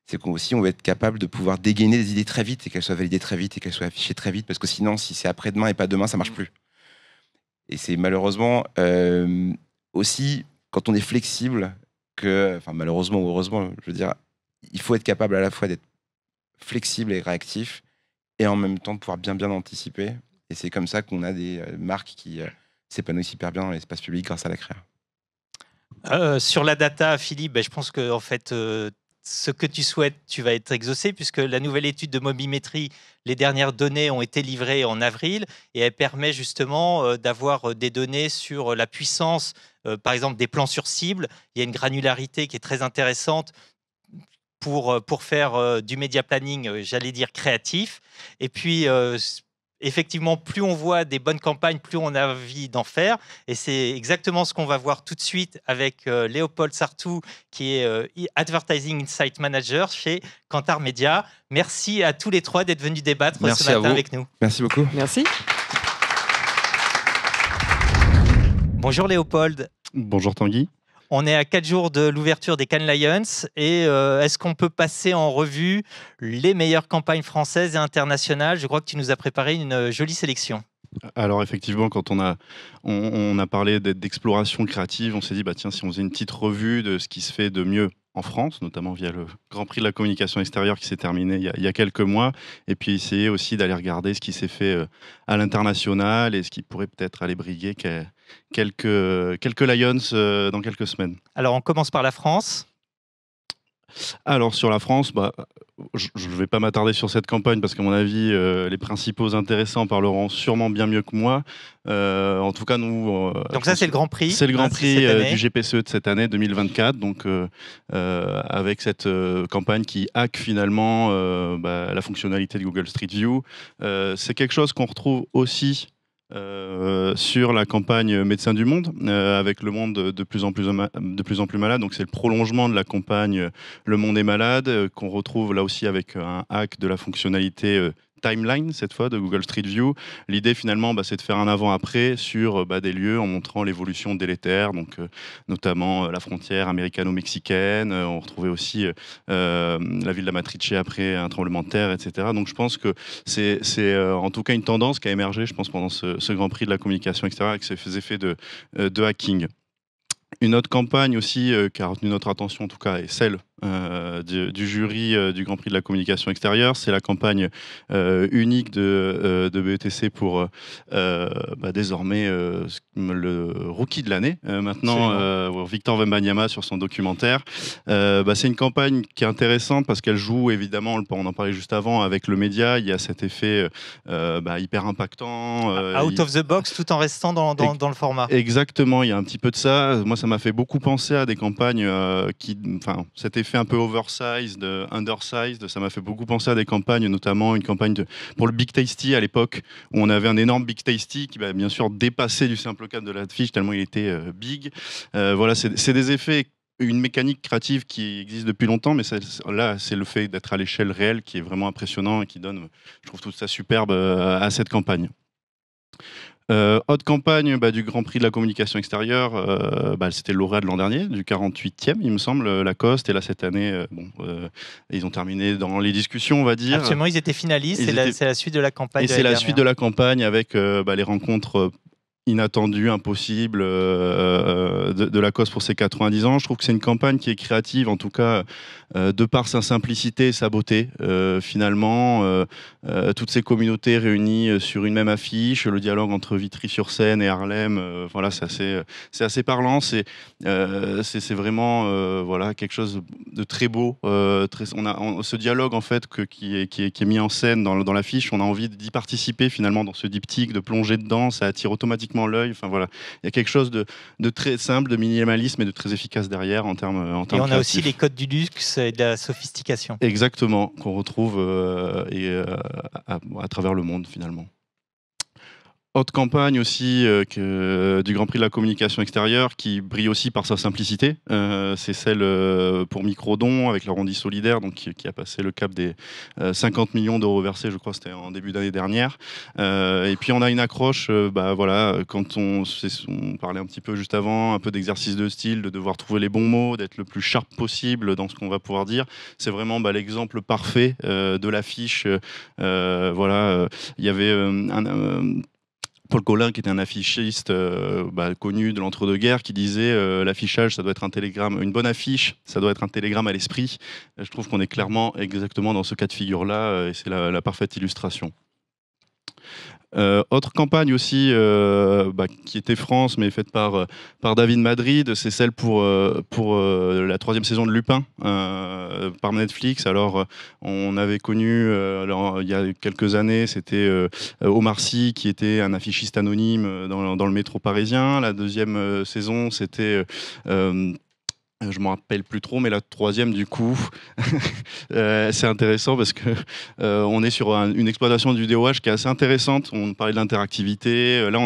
C'est qu'aussi, on va être capable de pouvoir dégainer des idées très vite et qu'elles soient validées très vite et qu'elles soient affichées très vite, parce que sinon, si c'est après-demain et pas demain, ça marche plus. Et c'est malheureusement aussi, quand on est flexible, enfin malheureusement ou heureusement, je veux dire, il faut être capable à la fois d'être flexible et réactif et en même temps de pouvoir bien anticiper. Et c'est comme ça qu'on a des marques qui s'épanouissent hyper bien dans l'espace public grâce à la créa. Sur la data, Philippe, je pense que en fait, ce que tu souhaites, tu vas être exaucé, puisque la nouvelle étude de Mobimétrie, les dernières données ont été livrées en avril et elle permet justement d'avoir des données sur la puissance, par exemple, des plans sur cible. Il y a une granularité qui est très intéressante pour faire du média planning, j'allais dire créatif. Et puis, effectivement, plus on voit des bonnes campagnes, plus on a envie d'en faire. Et c'est exactement ce qu'on va voir tout de suite avec Léopold Sartou, qui est Advertising Insight Manager chez Kantar Media. Merci à tous les trois d'être venus débattre ce matin avec nous. Merci beaucoup. Merci. Bonjour Léopold. Bonjour Tanguy. On est à 4 jours de l'ouverture des Cannes Lions et est-ce qu'on peut passer en revue les meilleures campagnes françaises et internationales? Je crois que tu nous as préparé une jolie sélection. Alors effectivement, quand on a parlé d'exploration créative, on s'est dit, tiens, si on faisait une petite revue de ce qui se fait de mieux en France, notamment via le Grand Prix de la communication extérieure qui s'est terminé il y a quelques mois, et puis essayer aussi d'aller regarder ce qui s'est fait à l'international et ce qui pourrait peut-être aller briguer quelques Lions dans quelques semaines. Alors, on commence par la France. Alors sur la France, je ne vais pas m'attarder sur cette campagne parce qu'à mon avis, les principaux intéressants parleront sûrement bien mieux que moi. En tout cas, nous... Donc ça, c'est le Grand Prix. C'est le Grand Prix cette année. du GPCE de cette année 2024, donc avec cette campagne qui hack finalement la fonctionnalité de Google Street View. C'est quelque chose qu'on retrouve aussi sur la campagne Médecins du Monde, avec le monde de plus en plus malade. Donc c'est le prolongement de la campagne Le Monde est malade, qu'on retrouve là aussi avec un hack de la fonctionnalité Timeline, cette fois, de Google Street View. L'idée, finalement, c'est de faire un avant-après sur des lieux en montrant l'évolution délétère, donc notamment la frontière américano-mexicaine. On retrouvait aussi la ville d'Amatrice après un tremblement de terre, etc. Donc je pense que c'est en tout cas une tendance qui a émergé, je pense, pendant ce Grand Prix de la communication extérieure avec ces effets de hacking. Une autre campagne aussi qui a retenu notre attention, en tout cas, est celle du jury du Grand Prix de la communication extérieure. C'est la campagne unique de BETC pour désormais le rookie de l'année. Maintenant, Victor Wembanyama sur son documentaire. C'est une campagne qui est intéressante parce qu'elle joue évidemment, on en parlait juste avant, avec le média. Il y a cet effet hyper impactant. Out of the box, tout en restant dans le format. Exactement, il y a un petit peu de ça. Moi, ça m'a fait beaucoup penser à des campagnes cet effet un peu oversized, undersized, ça m'a fait beaucoup penser à des campagnes, notamment une campagne pour le Big Tasty à l'époque, où on avait un énorme Big Tasty qui bien sûr dépassait du simple cadre de l'affiche tellement il était big. Voilà, c'est des effets, une mécanique créative qui existe depuis longtemps, mais là, c'est le fait d'être à l'échelle réelle qui est vraiment impressionnant et qui donne, je trouve, tout ça superbe à cette campagne. Autre campagne du Grand Prix de la communication extérieure, c'était le lauréat de l'an dernier, du 48e, il me semble, Lacoste. Et là, cette année, ils ont terminé dans les discussions, on va dire. Absolument, ils étaient finalistes. C'est la suite de la campagne. Et c'est la suite de la campagne avec les rencontres inattendu, impossible de Lacoste pour ses 90 ans. Je trouve que c'est une campagne qui est créative, en tout cas de par sa simplicité et sa beauté. Finalement, toutes ces communautés réunies sur une même affiche, le dialogue entre Vitry-sur-Seine et Harlem, voilà, c'est assez parlant. C'est vraiment quelque chose de très beau. Ce dialogue en fait qui est mis en scène dans l'affiche, on a envie d'y participer finalement dans ce diptyque, de plonger dedans, ça attire automatiquement l'œil. Enfin voilà, il y a quelque chose de très simple, de minimalisme et de très efficace derrière en termes Et on créatifs. a aussi les codes du luxe et de la sophistication. Exactement, qu'on retrouve à travers le monde finalement. Autre campagne aussi du Grand Prix de la communication extérieure qui brille aussi par sa simplicité. C'est celle pour Microdon avec l'arrondi solidaire, donc qui a passé le cap des 50 millions d'euros versés, je crois, c'était en début d'année dernière. Et puis on a une accroche, quand on parlait un petit peu juste avant, un peu d'exercice de style, de devoir trouver les bons mots, d'être le plus sharp possible dans ce qu'on va pouvoir dire. C'est vraiment l'exemple parfait de l'affiche. Il y avait Paul Colin, qui était un affichiste connu de l'entre-deux-guerres, qui disait l'affichage, ça doit être un télégramme, une bonne affiche, ça doit être un télégramme à l'esprit. Je trouve qu'on est clairement exactement dans ce cas de figure-là, et c'est la parfaite illustration. Autre campagne aussi qui était France mais faite par David Madrid, c'est celle pour la 3e saison de Lupin par Netflix. Alors on avait connu il y a quelques années, c'était Omar Sy qui était un affichiste anonyme dans le métro parisien. La 2e saison c'était je ne me rappelle plus trop, mais la 3e, du coup, c'est intéressant parce que on est sur une exploitation du DOH qui est assez intéressante. On parlait de l'interactivité. Là,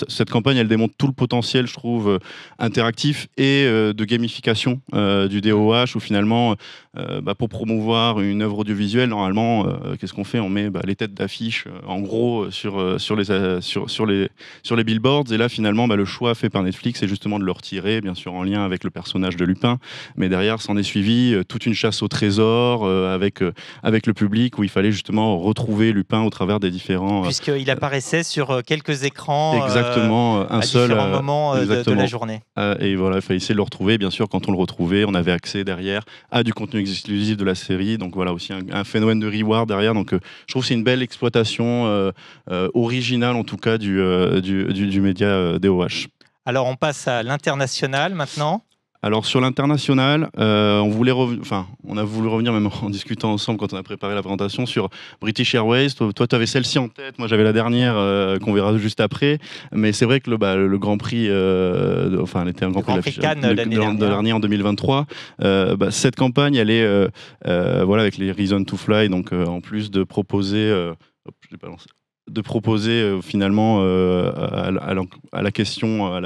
cette campagne, elle démontre tout le potentiel, je trouve, interactif et de gamification du DOH, où finalement, pour promouvoir une œuvre audiovisuelle, normalement, qu'est-ce qu'on fait? On met les têtes d'affiche, en gros, sur les billboards. Et là, finalement, le choix fait par Netflix, c'est justement de le retirer, bien sûr, en lien avec le personnage de de Lupin, mais derrière s'en est suivi toute une chasse au trésor avec le public où il fallait justement retrouver Lupin au travers des différents... Puisqu'il apparaissait sur quelques écrans exactement, un à seul différents moments de la journée. Et voilà, il fallait essayer de le retrouver. Bien sûr, quand on le retrouvait, on avait accès derrière à du contenu exclusif de la série. Donc voilà, aussi un phénomène de reward derrière. Donc je trouve que c'est une belle exploitation originale, en tout cas, du média DOH. Alors on passe à l'international maintenant. Alors sur l'international, on a voulu revenir même en discutant ensemble quand on a préparé la présentation sur British Airways. Toi, tu avais celle-ci en tête, moi j'avais la dernière qu'on verra juste après. Mais c'est vrai que le Grand Prix, elle était un Grand Prix Cannes l'année dernière en 2023. Cette campagne, elle est avec les Reason to Fly, donc en plus de proposer, finalement à la question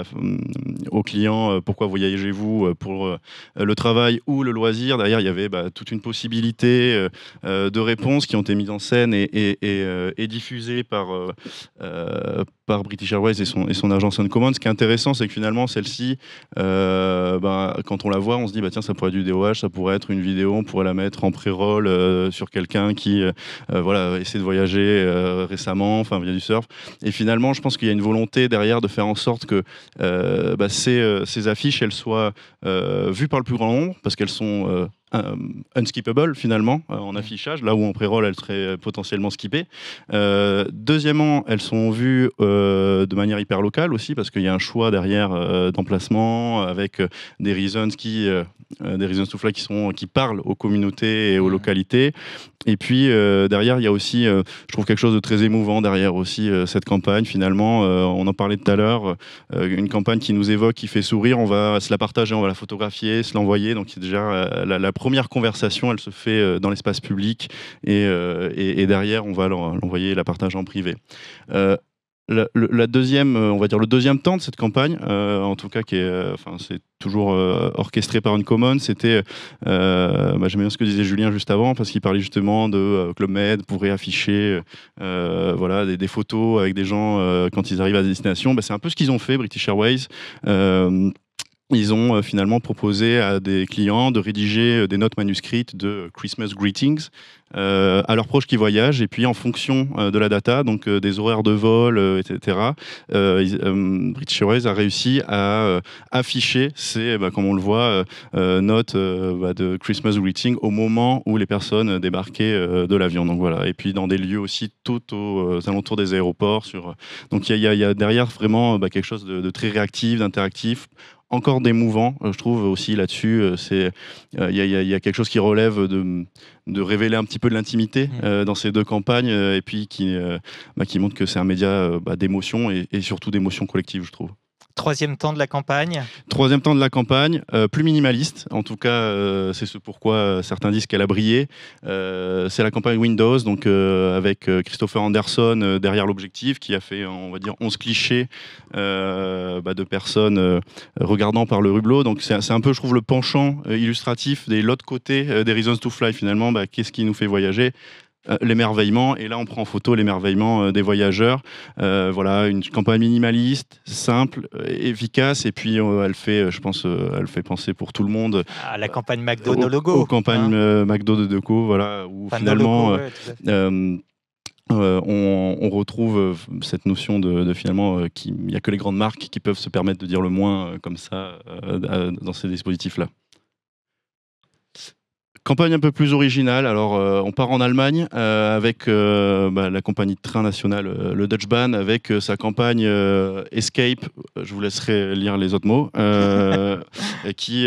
au client pourquoi voyagez-vous pour le travail ou le loisir. Derrière, il y avait toute une possibilité de réponses qui ont été mises en scène et diffusées par British Airways et son agence Uncommon. Ce qui est intéressant, c'est que finalement, celle-ci, quand on la voit, on se dit tiens, ça pourrait être du DOH, ça pourrait être une vidéo, on pourrait la mettre en pré-roll sur quelqu'un qui essaie de voyager récemment, via du surf. Et finalement, je pense qu'il y a une volonté derrière de faire en sorte que ces affiches, elles soient vues par le plus grand nombre, parce qu'elles sont unskippable finalement en affichage, là où en pré-roll elles seraient potentiellement skippées. Deuxièmement, elles sont vues de manière hyper locale aussi, parce qu'il y a un choix derrière d'emplacement avec des reasons to fly qui parlent aux communautés et aux localités. Et puis derrière, il y a aussi, je trouve quelque chose de très émouvant derrière aussi cette campagne. Finalement, on en parlait tout à l'heure, une campagne qui nous évoque, qui fait sourire. On va se la partager, on va la photographier, se l'envoyer. Donc c'est déjà la première conversation, elle se fait dans l'espace public et derrière, on va l'envoyer, la partager en privé. La deuxième, on va dire le deuxième temps de cette campagne, en tout cas, c'est toujours orchestré par Uncommon. C'était, j'aime bien ce que disait Julien juste avant, parce qu'il parlait justement de Club Med pourrait afficher des photos avec des gens quand ils arrivent à destination. C'est un peu ce qu'ils ont fait, British Airways. Ils ont finalement proposé à des clients de rédiger des notes manuscrites de Christmas greetings à leurs proches qui voyagent, et puis en fonction de la data, donc des horaires de vol, etc. British Airways a réussi à afficher ces, comme on le voit, notes de Christmas greeting au moment où les personnes débarquaient de l'avion. Donc voilà, et puis dans des lieux aussi tout aux alentours des aéroports. Donc il y a derrière vraiment quelque chose de très réactif, d'interactif. Encore d'émouvant, je trouve aussi là-dessus. Il y a quelque chose qui relève de révéler un petit peu de l'intimité dans ces deux campagnes, et puis qui montre que c'est un média d'émotion et surtout d'émotion collective, je trouve. Troisième temps de la campagne. Troisième temps de la campagne, plus minimaliste. En tout cas, c'est ce pourquoi certains disent qu'elle a brillé. C'est la campagne Windows, donc avec Christopher Anderson derrière l'objectif, qui a fait, on va dire, 11 clichés de personnes regardant par le hublot. Donc c'est un peu, je trouve, le penchant illustratif de l'autre côté des Reasons to Fly. Finalement, qu'est-ce qui nous fait voyager ? L'émerveillement, et là on prend en photo l'émerveillement des voyageurs. Voilà, une campagne minimaliste, simple, efficace, et puis elle fait penser pour tout le monde à la campagne McDo no logo, aux campagnes McDo de Deco, voilà, où finalement on retrouve cette notion de finalement qu'il n'y a que les grandes marques qui peuvent se permettre de dire le moins comme ça dans ces dispositifs-là. Campagne un peu plus originale. Alors, on part en Allemagne avec la compagnie de train nationale, le Deutsche Bahn, avec sa campagne Escape. Je vous laisserai lire les autres mots. Qui,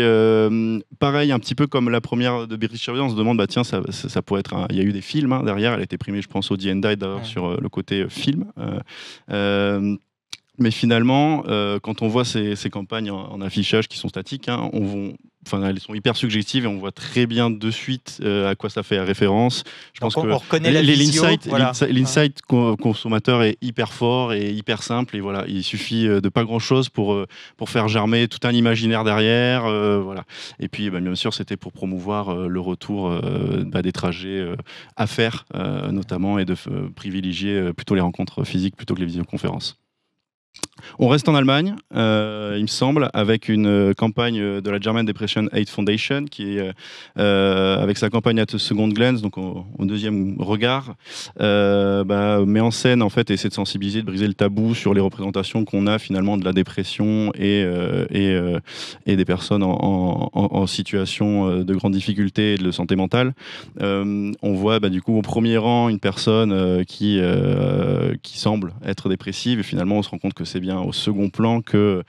pareil, un petit peu comme la première de British Airways, on se demande, tiens, ça pourrait être il y a eu des films derrière. Elle a été primée, je pense, au D&D d'ailleurs, sur le côté film. Mais finalement, quand on voit ces campagnes en affichage qui sont statiques, elles sont hyper suggestives et on voit très bien de suite à quoi ça fait référence. Je pense on reconnaît l'insight consommateur est hyper fort et hyper simple, et voilà, il suffit de pas grand-chose pour faire germer tout un imaginaire derrière. Voilà. Et puis, bien sûr, c'était pour promouvoir le retour des trajets à faire, notamment, et de privilégier plutôt les rencontres physiques plutôt que les visioconférences. On reste en Allemagne, il me semble, avec une campagne de la German Depression Aid Foundation qui est avec sa campagne At a Second Glance, donc au deuxième regard, met en scène en fait et essaie de sensibiliser, de briser le tabou sur les représentations qu'on a finalement de la dépression et des personnes en situation de grande difficulté et de santé mentale. On voit du coup au premier rang une personne qui semble être dépressive et finalement on se rend compte que c'est bien au second plan que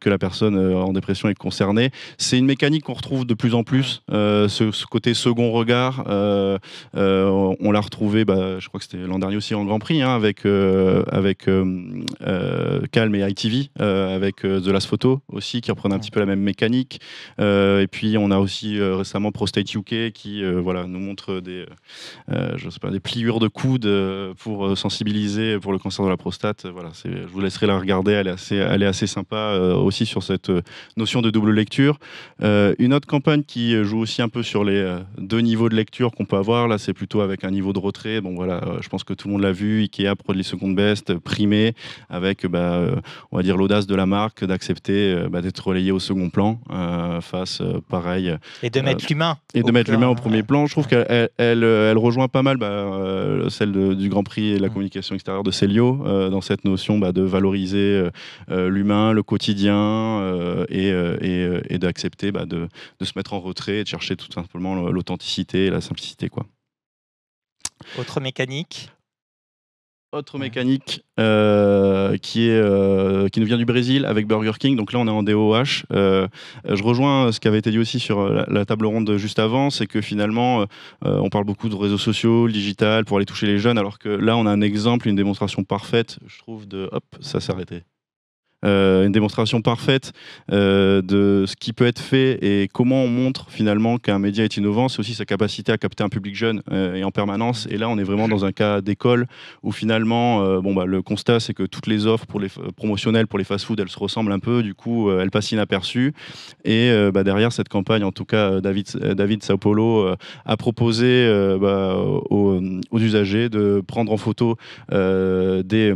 la personne en dépression est concernée. C'est une mécanique qu'on retrouve de plus en plus, ce côté second regard. On l'a retrouvé, je crois que c'était l'an dernier aussi en Grand Prix, hein, avec Calm et ITV, avec The Last Photo aussi, qui reprenait un petit peu la même mécanique. Et puis on a aussi récemment Prostate UK qui nous montre des pliures de coude pour sensibiliser pour le cancer de la prostate. Je vous laisserai la regarder, elle est assez sympa aussi sur cette notion de double lecture. Une autre campagne qui joue aussi un peu sur les deux niveaux de lecture qu'on peut avoir, là c'est plutôt avec un niveau de retrait. Je pense que tout le monde l'a vu, Ikea produit second best, primé, avec on va dire l'audace de la marque d'accepter d'être relayé au second plan face pareil. Et de mettre l'humain. Et de mettre l'humain au premier plan. Je trouve qu'elle rejoint pas mal celle du Grand Prix et de la communication extérieure de Célio dans cette notion de valoriser l'humain, le quotidien et d'accepter de se mettre en retrait et de chercher tout simplement l'authenticité et la simplicité, quoi. Autre mécanique qui nous vient du Brésil avec Burger King. Donc là, on est en DOH. Je rejoins ce qui avait été dit aussi sur la table ronde juste avant, c'est que finalement, on parle beaucoup de réseaux sociaux, le digital, pour aller toucher les jeunes, alors que là, on a un exemple, une démonstration parfaite, je trouve, ça s'est arrêté. Une démonstration parfaite de ce qui peut être fait et comment on montre finalement qu'un média est innovant. C'est aussi sa capacité à capter un public jeune et en permanence. Et là, on est vraiment dans un cas d'école où finalement, le constat, c'est que toutes les offres promotionnelles pour les fast-food, elles se ressemblent un peu. Du coup, elles passent inaperçues. Et derrière cette campagne, en tout cas, David Sao Paulo a proposé aux usagers de prendre en photo des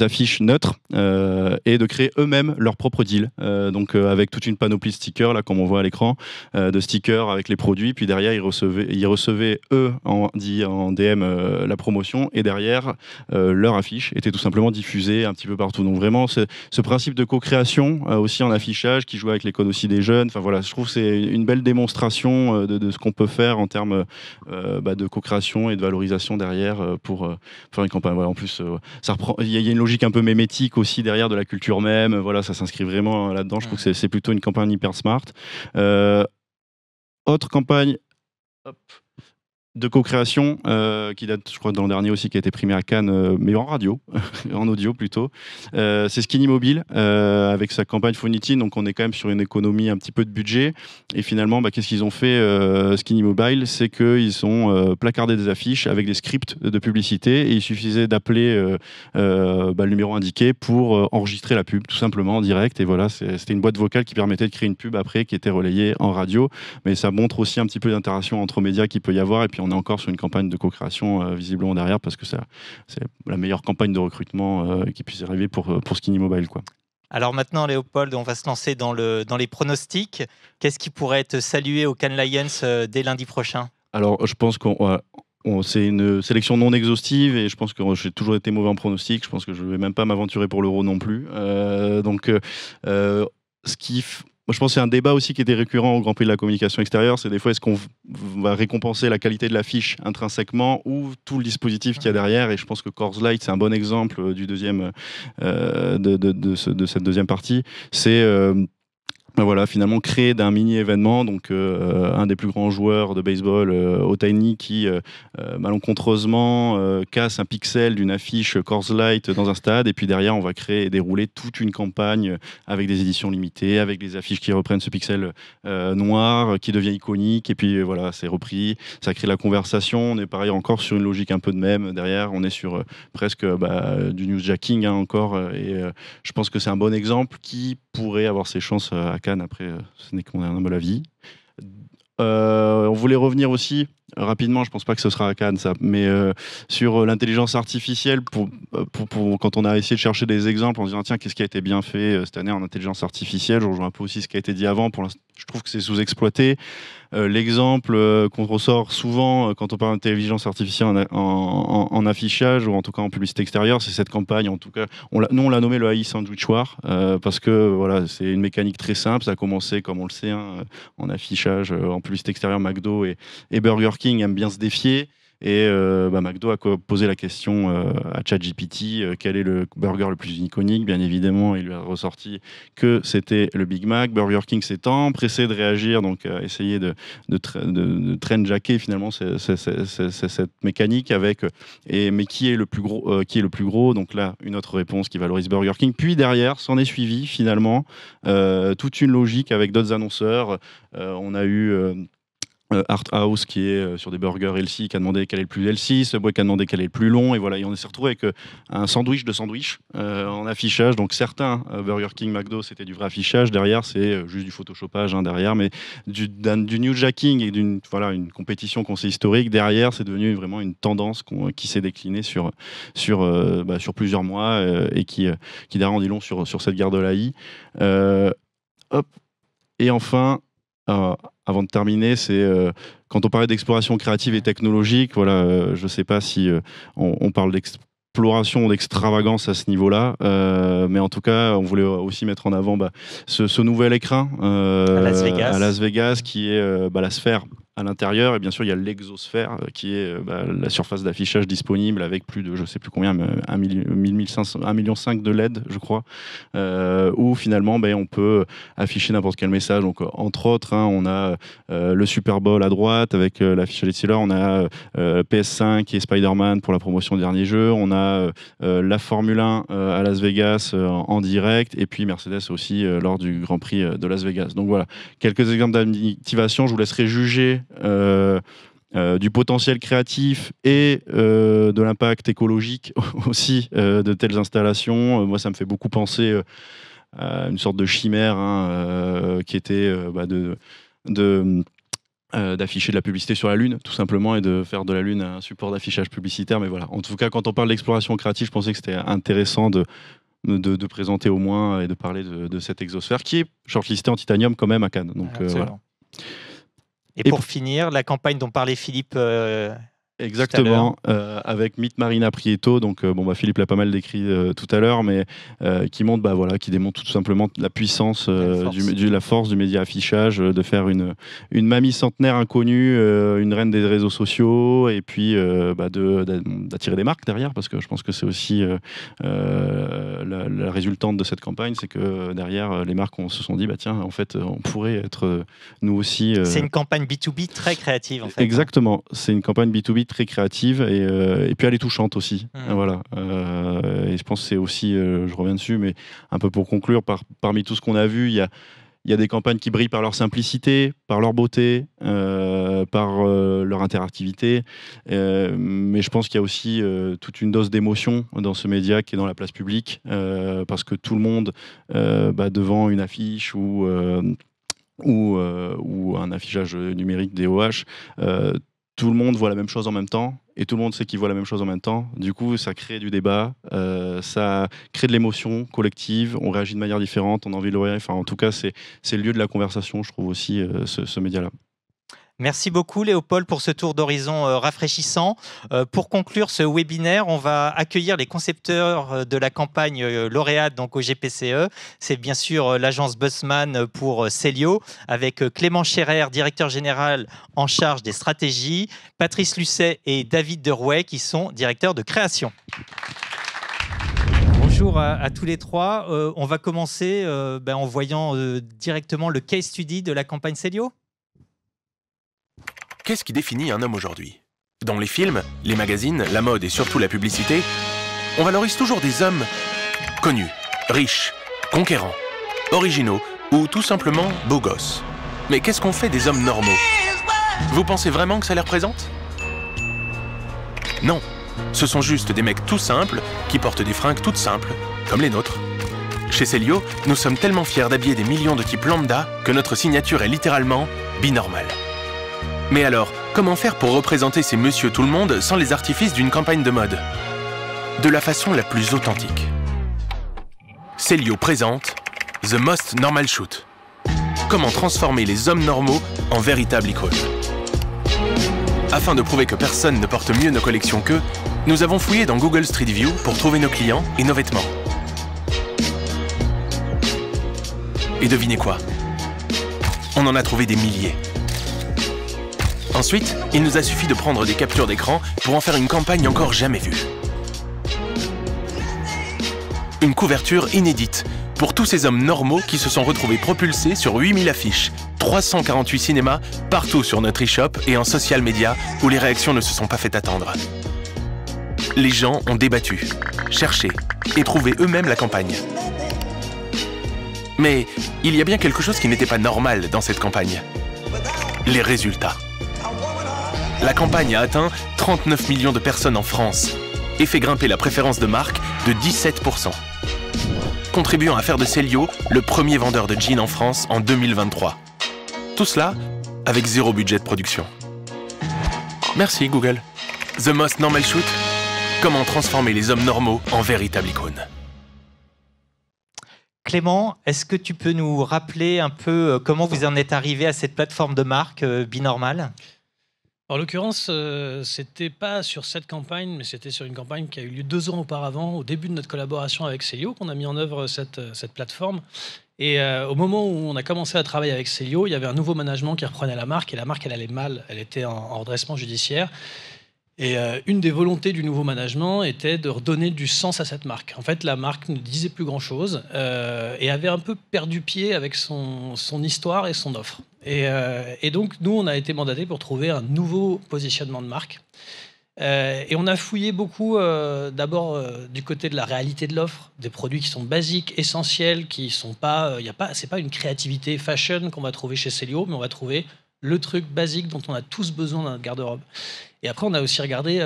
affiches neutres et de créer eux-mêmes leur propre deal. Donc avec toute une panoplie de stickers, là comme on voit à l'écran, de stickers avec les produits, puis derrière ils recevaient eux en DM la promotion et derrière leur affiche était tout simplement diffusée un petit peu partout. Donc vraiment ce principe de co-création aussi en affichage qui joue avec les codes aussi des jeunes, enfin voilà, je trouve que c'est une belle démonstration de ce qu'on peut faire en termes de co-création et de valorisation derrière pour faire une campagne. Voilà, en plus ça reprend, il y a une logique un peu mémétique aussi derrière de la culture même. Voilà, ça s'inscrit vraiment là-dedans. Je trouve que c'est plutôt une campagne hyper smart. Autre campagne de co-création qui date, je crois, de l'an dernier aussi, qui a été primé à Cannes, mais en radio, en audio plutôt. C'est Skinny Mobile avec sa campagne Phonity. Donc on est quand même sur une économie un petit peu de budget. Et finalement, qu'est-ce qu'ils ont fait Skinny Mobile, c'est qu'ils ont placardé des affiches avec des scripts de publicité et il suffisait d'appeler le numéro indiqué pour enregistrer la pub, tout simplement en direct. Et voilà, c'était une boîte vocale qui permettait de créer une pub après qui était relayée en radio. Mais ça montre aussi un petit peu d'interaction entre médias qu'il peut y avoir. Et puis on est encore sur une campagne de co-création visiblement derrière parce que c'est la meilleure campagne de recrutement qui puisse arriver pour Skinny Mobile, quoi. Alors maintenant, Léopold, on va se lancer dans les pronostics. Qu'est-ce qui pourrait être salué au Cannes Lions dès lundi prochain ? Alors, je pense c'est une sélection non exhaustive et je pense que j'ai toujours été mauvais en pronostic. Je pense que je ne vais même pas m'aventurer pour l'Euro non plus. Moi, je pense que c'est un débat aussi qui était récurrent au Grand Prix de la communication extérieure, c'est des fois est-ce qu'on va récompenser la qualité de l'affiche intrinsèquement ou tout le dispositif qu'il y a derrière, et je pense que Coors Light c'est un bon exemple du deuxième de cette deuxième partie. C'est voilà, finalement créer d'un mini-événement, donc un des plus grands joueurs de baseball, Ohtani, qui malencontreusement casse un pixel d'une affiche Coors Light dans un stade, et puis derrière on va créer et dérouler toute une campagne avec des éditions limitées, avec des affiches qui reprennent ce pixel noir, qui devient iconique, et puis voilà, c'est repris, ça crée la conversation. On est pareil encore sur une logique un peu de même, derrière on est sur presque du newsjacking encore, et je pense que c'est un bon exemple qui pourrait avoir ses chances à Cannes. Après, ce n'est que mon humble avis. on voulait revenir aussi rapidement, je pense pas que ce sera à Cannes ça, mais sur l'intelligence artificielle quand on a essayé de chercher des exemples en disant tiens qu'est-ce qui a été bien fait cette année en intelligence artificielle, je rejoins un peu aussi ce qui a été dit avant, je trouve que c'est sous-exploité. L'exemple qu'on ressort souvent quand on parle d'intelligence artificielle en affichage ou en tout cas en publicité extérieure, c'est cette campagne. En tout cas, nous on l'a nommé le AI Sandwich War parce que voilà, c'est une mécanique très simple. Ça a commencé, comme on le sait, en affichage, en publicité extérieure. McDo et Burger King aiment bien se défier. Et McDo a posé la question à ChatGPT, quel est le burger le plus iconique. Bien évidemment, il lui a ressorti que c'était le Big Mac. Burger King s'est empressé de réagir, donc a essayé de trendjacker finalement cette mécanique avec mais qui est le plus gros. Donc là, une autre réponse qui valorise Burger King. Puis derrière, s'en est suivi finalement toute une logique avec d'autres annonceurs. On a eu Art House qui est sur des burgers healthy qui a demandé quel est le plus healthy, Subway qui a demandé quel est le plus long, et voilà, et on s'est retrouvé avec un sandwich de sandwich en affichage. Donc certains Burger King, McDo c'était du vrai affichage, derrière c'est juste du photoshopage derrière, mais du newsjacking et une compétition qu'on sait historique, derrière c'est devenu vraiment une tendance qui s'est déclinée sur plusieurs mois et qui derrière en dit long sur cette guerre de l'AI. Et enfin avant de terminer, c'est quand on parlait d'exploration créative et technologique, voilà, je ne sais pas si on parle d'exploration ou d'extravagance à ce niveau-là, mais en tout cas, on voulait aussi mettre en avant ce nouvel écrin à Las Vegas qui est la sphère à l'intérieur, et bien sûr il y a l'exosphère qui est la surface d'affichage disponible avec plus de je sais plus combien, 1,5 million de LED je crois, où finalement on peut afficher n'importe quel message. Donc entre autres on a le Super Bowl à droite avec l'affichage des Steelers, on a PS5 et Spider-Man pour la promotion des derniers jeux, on a la Formule 1 à Las Vegas en direct, et puis Mercedes aussi lors du Grand Prix de Las Vegas. Donc voilà, quelques exemples d'activation. Je vous laisserai juger du potentiel créatif et de l'impact écologique aussi de telles installations. Moi, ça me fait beaucoup penser à une sorte de chimère qui était d'afficher de la publicité sur la Lune, tout simplement, et de faire de la Lune un support d'affichage publicitaire. Mais voilà, en tout cas, quand on parle d'exploration créative, je pensais que c'était intéressant de présenter au moins et de parler de cette exosphère qui est shortlistée en titanium quand même à Cannes. Donc, voilà. Et pour finir, la campagne dont parlait Philippe. Exactement, avec Meet Marina Prieto. Donc, Philippe l'a pas mal décrit tout à l'heure, mais qui démontre tout simplement la puissance, la force du média affichage, de faire une mamie centenaire inconnue, une reine des réseaux sociaux, et puis d'attirer des marques derrière, parce que je pense que c'est aussi la résultante de cette campagne, c'est que derrière, les marques se sont dit, tiens, en fait, on pourrait être nous aussi. C'est une campagne B2B très créative, en fait. Exactement, c'est une campagne B2B très créative et puis elle est touchante aussi. Voilà. Et je pense que c'est aussi, je reviens dessus, mais un peu pour conclure, parmi tout ce qu'on a vu, il y a des campagnes qui brillent par leur simplicité, par leur beauté, par leur interactivité. Mais je pense qu'il y a aussi toute une dose d'émotion dans ce média qui est dans la place publique, parce que tout le monde, devant une affiche ou un affichage numérique DOH, tout le monde voit la même chose en même temps, et tout le monde sait qu'il voit la même chose en même temps. Du coup, ça crée du débat, ça crée de l'émotion collective, on réagit de manière différente, on a envie de le regarder. Enfin, en tout cas, c'est le lieu de la conversation, je trouve aussi, ce média-là. Merci beaucoup Léopold pour ce tour d'horizon rafraîchissant. Pour conclure ce webinaire, on va accueillir les concepteurs de la campagne lauréate donc au GPCE. C'est bien sûr l'agence Buzzman pour Célio, avec Clément Scherer, directeur général en charge des stratégies, Patrice Lucet et David Derouet qui sont directeurs de création. Bonjour à tous les trois. On va commencer en voyant directement le case study de la campagne Célio. Qu'est-ce qui définit un homme aujourd'hui? Dans les films, les magazines, la mode et surtout la publicité, on valorise toujours des hommes connus, riches, conquérants, originaux ou tout simplement beaux gosses. Mais qu'est-ce qu'on fait des hommes normaux? Vous pensez vraiment que ça les représente? Non, ce sont juste des mecs tout simples qui portent des fringues toutes simples, comme les nôtres. Chez Célio, nous sommes tellement fiers d'habiller des millions de types lambda que notre signature est littéralement binormale. Mais alors, comment faire pour représenter ces monsieur tout le monde sans les artifices d'une campagne de mode? De la façon la plus authentique. Célio présente The Most Normal Shoot. Comment transformer les hommes normaux en véritables icônes. Afin de prouver que personne ne porte mieux nos collections qu'eux, nous avons fouillé dans Google Street View pour trouver nos clients et nos vêtements. Et devinez quoi? On en a trouvé des milliers. Ensuite, il nous a suffi de prendre des captures d'écran pour en faire une campagne encore jamais vue. Une couverture inédite pour tous ces hommes normaux qui se sont retrouvés propulsés sur 8000 affiches, 348 cinémas, partout sur notre e-shop et en social media où les réactions ne se sont pas fait attendre. Les gens ont débattu, cherché et trouvé eux-mêmes la campagne. Mais il y a bien quelque chose qui n'était pas normal dans cette campagne. Les résultats. La campagne a atteint 39 millions de personnes en France et fait grimper la préférence de marque de 17%. Contribuant à faire de Célio le premier vendeur de jeans en France en 2023. Tout cela avec 0 budget de production. Merci Google. The Most Normal Shoot. Comment transformer les hommes normaux en véritables icônes. Clément, est-ce que tu peux nous rappeler un peu comment vous en êtes arrivé à cette plateforme de marque Binormal ? En l'occurrence, c'était pas sur cette campagne, mais c'était sur une campagne qui a eu lieu 2 ans auparavant, au début de notre collaboration avec Célio, qu'on a mis en œuvre cette plateforme. Et au moment où on a commencé à travailler avec Célio, il y avait un nouveau management qui reprenait la marque, et la marque, elle allait mal, elle était en redressement judiciaire. Et une des volontés du nouveau management était de redonner du sens à cette marque. En fait, la marque ne disait plus grand-chose et avait un peu perdu pied avec son histoire et son offre. Et donc, nous, on a été mandatés pour trouver un nouveau positionnement de marque. Et on a fouillé beaucoup, d'abord du côté de la réalité de l'offre, des produits qui sont basiques, essentiels, qui sont pas, c'est pas une créativité fashion qu'on va trouver chez Célio, mais on va trouver le truc basique dont on a tous besoin dans notre garde-robe. Et après, on a aussi regardé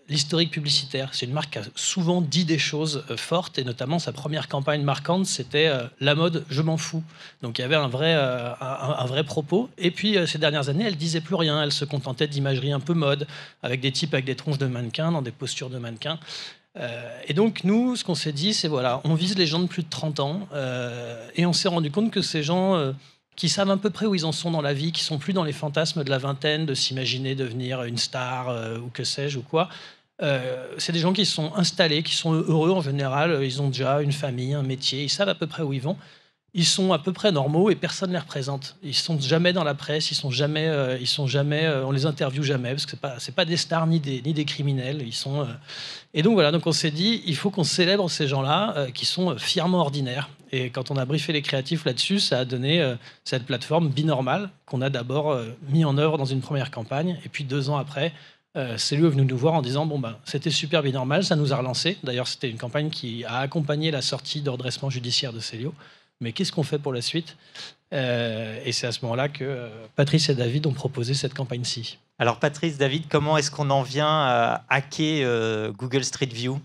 l'historique publicitaire. C'est une marque qui a souvent dit des choses fortes, et notamment sa première campagne marquante, c'était la mode, je m'en fous. Donc il y avait un vrai propos. Et puis ces dernières années, elle disait plus rien. Elle se contentait d'imagerie un peu mode, avec des types avec des tronches de mannequins, dans des postures de mannequins. Et donc nous, ce qu'on s'est dit, c'est voilà, on vise les gens de plus de 30 ans, et on s'est rendu compte que ces gens qui savent à peu près où ils en sont dans la vie, qui sont plus dans les fantasmes de la vingtaine, de s'imaginer devenir une star ou que sais-je ou quoi. C'est des gens qui sont installés, qui sont heureux en général. Ils ont déjà une famille, un métier, ils savent à peu près où ils vont. Ils sont à peu près normaux et personne ne les représente. Ils sont jamais dans la presse, on les interviewe jamais parce que c'est pas des stars ni des criminels. Et donc voilà, donc on s'est dit, il faut qu'on célèbre ces gens-là qui sont fièrement ordinaires. Et quand on a briefé les créatifs là-dessus, ça a donné cette plateforme Binormal qu'on a d'abord mis en œuvre dans une première campagne. Et puis 2 ans après, Célio est venu nous voir en disant c'était super Binormal, ça nous a relancé. D'ailleurs, c'était une campagne qui a accompagné la sortie de redressement judiciaire de Célio. Mais qu'est-ce qu'on fait pour la suite ? Et c'est à ce moment-là que Patrice et David ont proposé cette campagne-ci. Alors Patrice, David, comment est-ce qu'on en vient à hacker Google Street View ?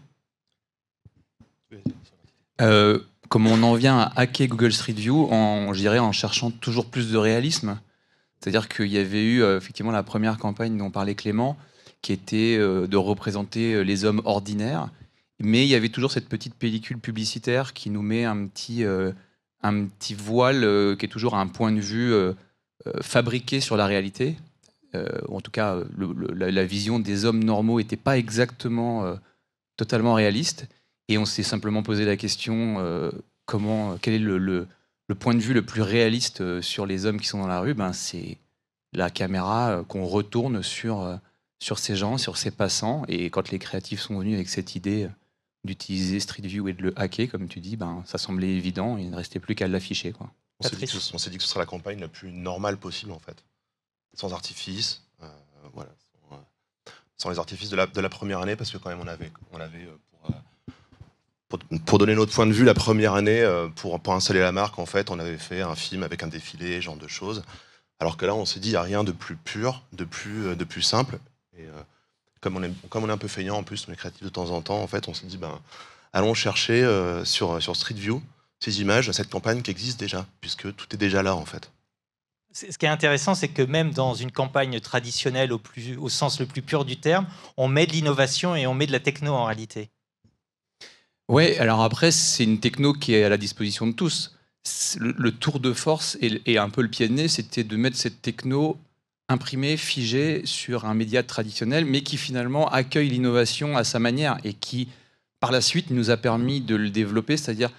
Comment on en vient à hacker Google Street View je dirais en cherchant toujours plus de réalisme. C'est-à-dire qu'il y avait eu effectivement la première campagne dont parlait Clément, qui était de représenter les hommes ordinaires. Mais il y avait toujours cette petite pellicule publicitaire qui nous met un petit voile qui est toujours un point de vue fabriqué sur la réalité. En tout cas, la vision des hommes normaux n'était pas exactement totalement réaliste. Et on s'est simplement posé la question quel est le point de vue le plus réaliste sur les hommes qui sont dans la rue ? C'est la caméra qu'on retourne sur ces gens, sur ces passants. Et quand les créatifs sont venus avec cette idée d'utiliser Street View et de le hacker, comme tu dis, ça semblait évident. Il ne restait plus qu'à l'afficher, quoi. On s'est dit que ce serait la campagne la plus normale possible, en fait. Sans artifice, voilà. Sans les artifices de la première année, parce que quand même on avait pour donner notre point de vue, la première année, pour installer la marque, en fait, on avait fait un film avec un défilé, ce genre de choses. Alors que là, on s'est dit, il n'y a rien de plus pur, de plus simple. Et comme on est un peu feignant, en plus, on est créatif de temps en temps, en fait, on s'est dit, allons chercher sur Street View ces images, cette campagne qui existe déjà, puisque tout est déjà là, en fait. Ce qui est intéressant, c'est que même dans une campagne traditionnelle au sens le plus pur du terme, on met de l'innovation et on met de la techno en réalité. Ouais, alors après, c'est une techno qui est à la disposition de tous. Le tour de force et un peu le pied de nez, c'était de mettre cette techno imprimée, figée sur un média traditionnel, mais qui finalement accueille l'innovation à sa manière et qui, par la suite, nous a permis de le développer. C'est-à-dire,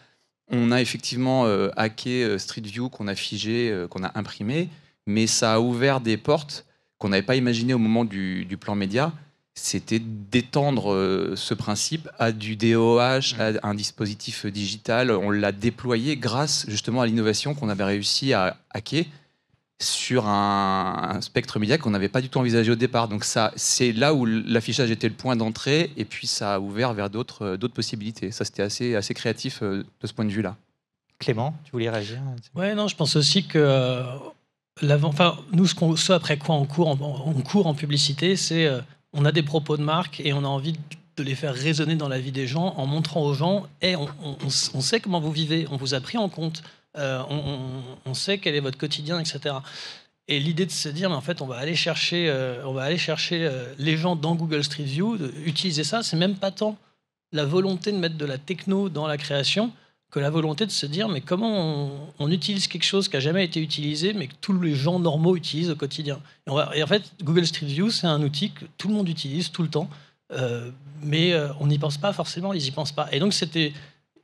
on a effectivement hacké Street View, qu'on a figé, qu'on a imprimé, mais ça a ouvert des portes qu'on n'avait pas imaginées au moment du plan média. C'était d'étendre ce principe à du DOH, à un dispositif digital. On l'a déployé grâce justement à l'innovation qu'on avait réussi à hacker sur un spectre média qu'on n'avait pas du tout envisagé au départ. Donc ça, c'est là où l'affichage était le point d'entrée, et puis ça a ouvert vers d'autres possibilités. Ça, c'était assez créatif de ce point de vue-là. Clément, tu voulais réagir? Ouais, non, je pense aussi que nous, ce après quoi on court en publicité, c'est on a des propos de marque et on a envie de les faire résonner dans la vie des gens en montrant aux gens on sait comment vous vivez, on vous a pris en compte, on sait quel est votre quotidien, etc. Et l'idée de se dire, mais en fait, on va aller chercher les gens dans Google Street View, utiliser ça, c'est même pas tant la volonté de mettre de la techno dans la création que la volonté de se dire, mais comment on utilise quelque chose qui n'a jamais été utilisé, mais que tous les gens normaux utilisent au quotidien. Et en fait, Google Street View, c'est un outil que tout le monde utilise tout le temps, mais on n'y pense pas forcément, ils n'y pensent pas. Et donc,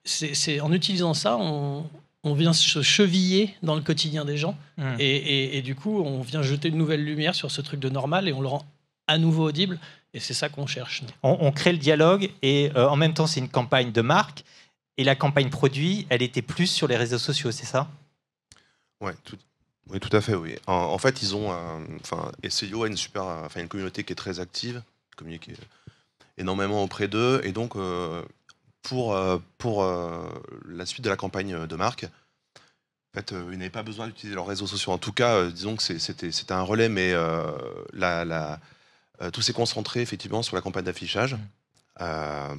c'est en utilisant ça, on vient se cheviller dans le quotidien des gens, et du coup, on vient jeter une nouvelle lumière sur ce truc de normal, et on le rend à nouveau audible, et c'est ça qu'on cherche. On crée le dialogue, et en même temps, c'est une campagne de marque. Et la campagne produit, elle était plus sur les réseaux sociaux, c'est ça? Oui, tout à fait, oui. En fait, ils ont, SEO a une communauté qui est très active, communique énormément auprès d'eux, et donc pour la suite de la campagne de marque, en fait, ils n'avaient pas besoin d'utiliser leurs réseaux sociaux. En tout cas, disons que c'était un relais, mais tout s'est concentré effectivement sur la campagne d'affichage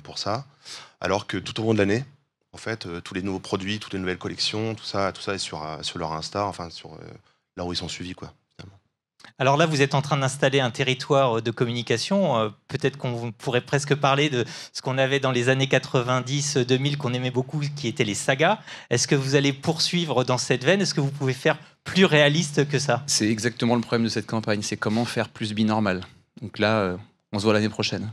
pour ça, alors que tout au long de l'année, en fait, tous les nouveaux produits, toutes les nouvelles collections, tout ça est sur leur Insta, enfin sur là où ils sont suivis, quoi. Finalement. Alors là, vous êtes en train d'installer un territoire de communication. Peut-être qu'on pourrait presque parler de ce qu'on avait dans les années 90-2000 qu'on aimait beaucoup, qui étaient les sagas. Est-ce que vous allez poursuivre dans cette veine? Est-ce que vous pouvez faire plus réaliste que ça? C'est exactement le problème de cette campagne, c'est comment faire plus binormal. Donc là, on se voit l'année prochaine.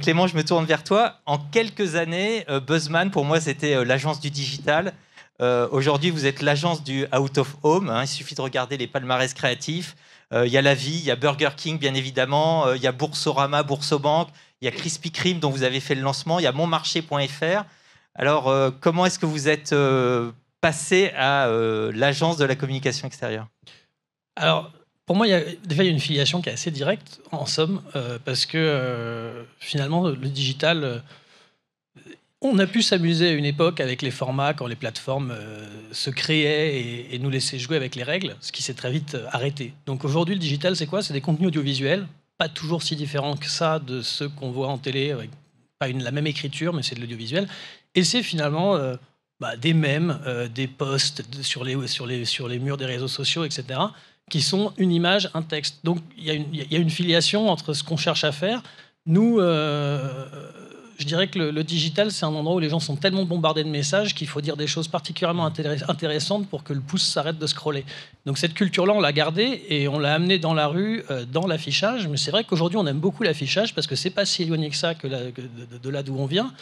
Clément, je me tourne vers toi. En quelques années, Buzzman, pour moi, c'était l'agence du digital. Aujourd'hui, vous êtes l'agence du out of home. Il suffit de regarder les palmarès créatifs. Il y a La Vie, il y a Burger King, bien évidemment. Il y a Boursorama, Boursobank. Il y a Krispy Kreme, dont vous avez fait le lancement. Il y a monmarché.fr. Alors, comment est-ce que vous êtes passé à l'agence de la communication extérieure? Alors, pour moi, il y a une filiation qui est assez directe, en somme, parce que finalement, le digital, on a pu s'amuser à une époque avec les formats, quand les plateformes se créaient et nous laissaient jouer avec les règles, ce qui s'est très vite arrêté. Donc aujourd'hui, le digital, c'est quoi? C'est des contenus audiovisuels, pas toujours si différents que ça de ceux qu'on voit en télé, avec pas la même écriture, mais c'est de l'audiovisuel. Et c'est finalement des mèmes, des posts sur les murs des réseaux sociaux, etc., qui sont une image, un texte. Donc, il y a une filiation entre ce qu'on cherche à faire. Nous, je dirais que le digital, c'est un endroit où les gens sont tellement bombardés de messages qu'il faut dire des choses particulièrement intéressantes pour que le pouce s'arrête de scroller. Donc, cette culture-là, on l'a gardée et on l'a amenée dans la rue, dans l'affichage. Mais c'est vrai qu'aujourd'hui, on aime beaucoup l'affichage parce que c'est pas si éloigné que ça de là d'où on vient,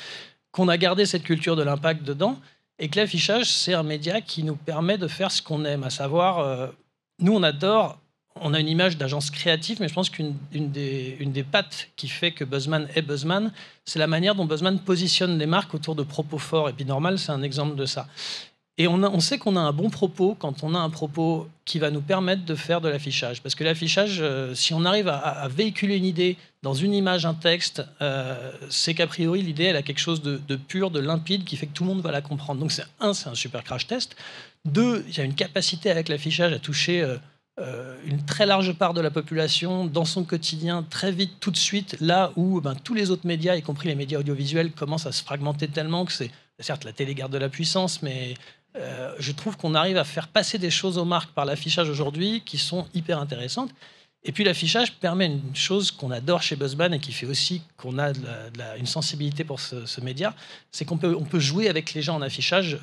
qu'on a gardé cette culture de l'impact dedans et que l'affichage, c'est un média qui nous permet de faire ce qu'on aime, à savoir... Nous, on a une image d'agence créative, mais je pense qu'une des pattes qui fait que Buzzman est Buzzman, c'est la manière dont Buzzman positionne les marques autour de propos forts. Et puis Normal, c'est un exemple de ça. Et on sait qu'on a un bon propos quand on a un propos qui va nous permettre de faire de l'affichage. Parce que l'affichage, si on arrive à véhiculer une idée dans une image, un texte, c'est qu'a priori, l'idée, elle a quelque chose de pur, de limpide, qui fait que tout le monde va la comprendre. Donc c'est un super crash test. 2, il y a une capacité avec l'affichage à toucher une très large part de la population dans son quotidien, très vite, tout de suite, là où tous les autres médias, y compris les médias audiovisuels, commencent à se fragmenter tellement que c'est, certes, la télé garde de la puissance, mais je trouve qu'on arrive à faire passer des choses aux marques par l'affichage aujourd'hui qui sont hyper intéressantes. Et puis l'affichage permet une chose qu'on adore chez Buzzman et qui fait aussi qu'on a une sensibilité pour ce média, c'est qu'on peut jouer avec les gens en affichage,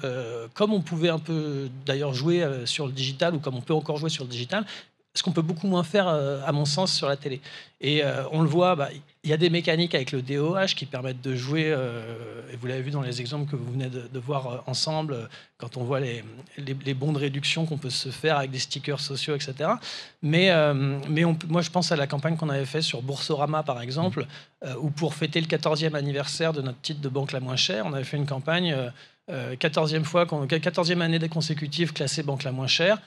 comme on pouvait un peu d'ailleurs jouer sur le digital, ou comme on peut encore jouer sur le digital, ce qu'on peut beaucoup moins faire, à mon sens, sur la télé. Et on le voit, il y a des mécaniques avec le DOH qui permettent de jouer, et vous l'avez vu dans les exemples que vous venez de voir ensemble, quand on voit les bons de réduction qu'on peut se faire avec des stickers sociaux, etc. Mais moi, je pense à la campagne qu'on avait faite sur Boursorama, par exemple, où pour fêter le 14e anniversaire de notre titre de banque la moins chère, on avait fait une campagne 14e année consécutive classée banque la moins chère.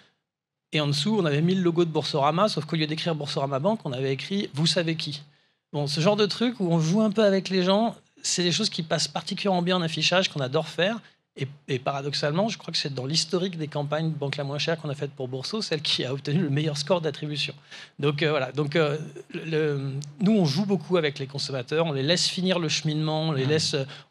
Et en dessous, on avait mis le logo de Boursorama, sauf qu'au lieu d'écrire Boursorama Banque, on avait écrit « Vous savez qui ». Bon, ce genre de truc où on joue un peu avec les gens, c'est des choses qui passent particulièrement bien en affichage, qu'on adore faire. Et paradoxalement, je crois que c'est dans l'historique des campagnes Banque la moins chère qu'on a faites pour Bourso, celle qui a obtenu le meilleur score d'attribution. Donc voilà. Donc, nous, on joue beaucoup avec les consommateurs, on les laisse finir le cheminement,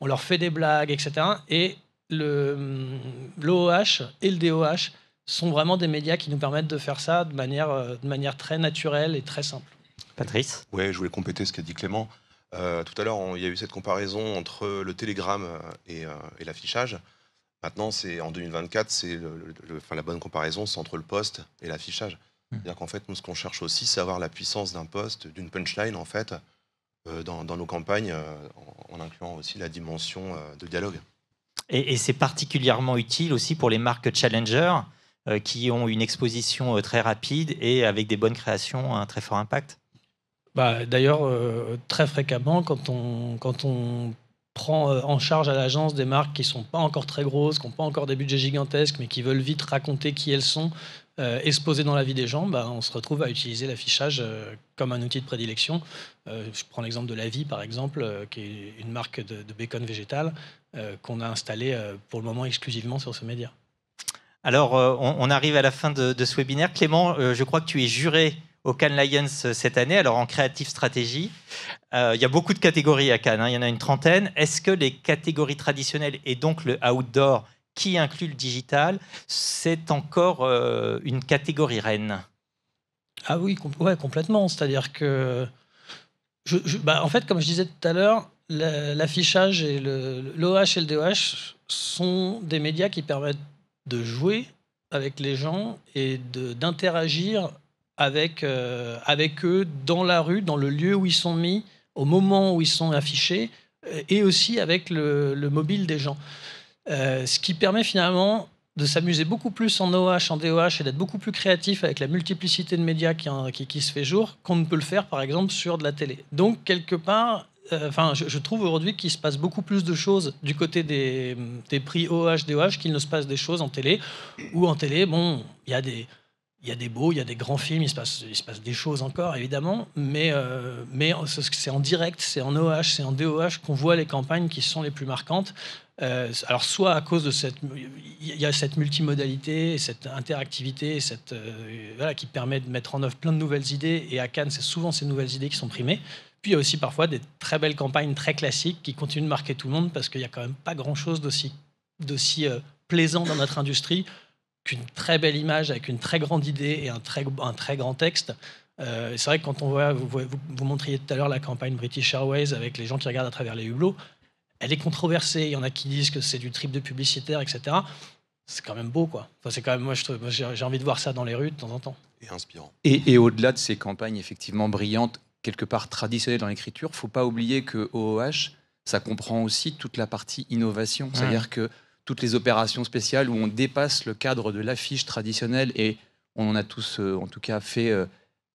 on leur fait des blagues, etc. Et l'OOH et le DOH sont vraiment des médias qui nous permettent de faire ça de manière très naturelle et très simple. Patrice ? Oui, je voulais compléter ce qu'a dit Clément. Tout à l'heure, il y a eu cette comparaison entre le télégramme et l'affichage. Maintenant, en 2024, la bonne comparaison, c'est entre le post et l'affichage. C'est-à-dire qu'en fait, nous, ce qu'on cherche aussi, c'est avoir la puissance d'un post, d'une punchline, en fait, dans nos campagnes, en incluant aussi la dimension de dialogue. Et c'est particulièrement utile aussi pour les marques challenger, qui ont une exposition très rapide et avec des bonnes créations, un très fort impact. D'ailleurs, très fréquemment, quand on prend en charge à l'agence des marques qui ne sont pas encore très grosses, qui n'ont pas encore des budgets gigantesques, mais qui veulent vite raconter qui elles sont, exposées dans la vie des gens, on se retrouve à utiliser l'affichage comme un outil de prédilection. Je prends l'exemple de La Vie, par exemple, qui est une marque de bacon végétal qu'on a installé pour le moment exclusivement sur ce média. Alors, on arrive à la fin de ce webinaire. Clément, je crois que tu es juré au Cannes Lions cette année, alors en Creative Strategy. Il y a beaucoup de catégories à Cannes, il y en a une trentaine. Est-ce que les catégories traditionnelles et donc le outdoor qui inclut le digital, c'est encore une catégorie reine ? Ah oui, complètement. C'est-à-dire que, en fait, comme je disais tout à l'heure, l'affichage et l'OH et le DOH sont des médias qui permettent de jouer avec les gens et d'interagir avec eux dans la rue, dans le lieu où ils sont mis, au moment où ils sont affichés, et aussi avec le mobile des gens. Ce qui permet finalement de s'amuser beaucoup plus en OH, en DOH, et d'être beaucoup plus créatif avec la multiplicité de médias qui se fait jour, qu'on ne peut le faire, par exemple, sur de la télé. Donc, quelque part, je trouve aujourd'hui qu'il se passe beaucoup plus de choses du côté des prix OH, DOH qu'il ne se passe des choses en télé, où en télé, il y a des beaux, il y a des grands films, il se passe des choses encore, évidemment, mais c'est en direct, c'est en OH, c'est en DOH qu'on voit les campagnes qui sont les plus marquantes. Alors, soit à cause de il y a cette multimodalité, cette interactivité, qui permet de mettre en œuvre plein de nouvelles idées, et à Cannes, c'est souvent ces nouvelles idées qui sont primées. Puis il y a aussi parfois des très belles campagnes très classiques qui continuent de marquer tout le monde, parce qu'il n'y a quand même pas grand-chose d'aussi plaisant dans notre industrie qu'une très belle image avec une très grande idée et un très grand texte. C'est vrai que quand on voit, vous montriez tout à l'heure la campagne British Airways avec les gens qui regardent à travers les hublots, elle est controversée. Il y en a qui disent que c'est du trip de publicitaire, etc. C'est quand même beau, quoi. Enfin, c'est quand même, moi, j'ai envie de voir ça dans les rues de temps en temps. Et inspirant. Et au-delà de ces campagnes effectivement brillantes, quelque part traditionnelles dans l'écriture, il ne faut pas oublier que OOH, ça comprend aussi toute la partie innovation. C'est-à-dire que toutes les opérations spéciales où on dépasse le cadre de l'affiche traditionnelle, et on en a tous, en tout cas, fait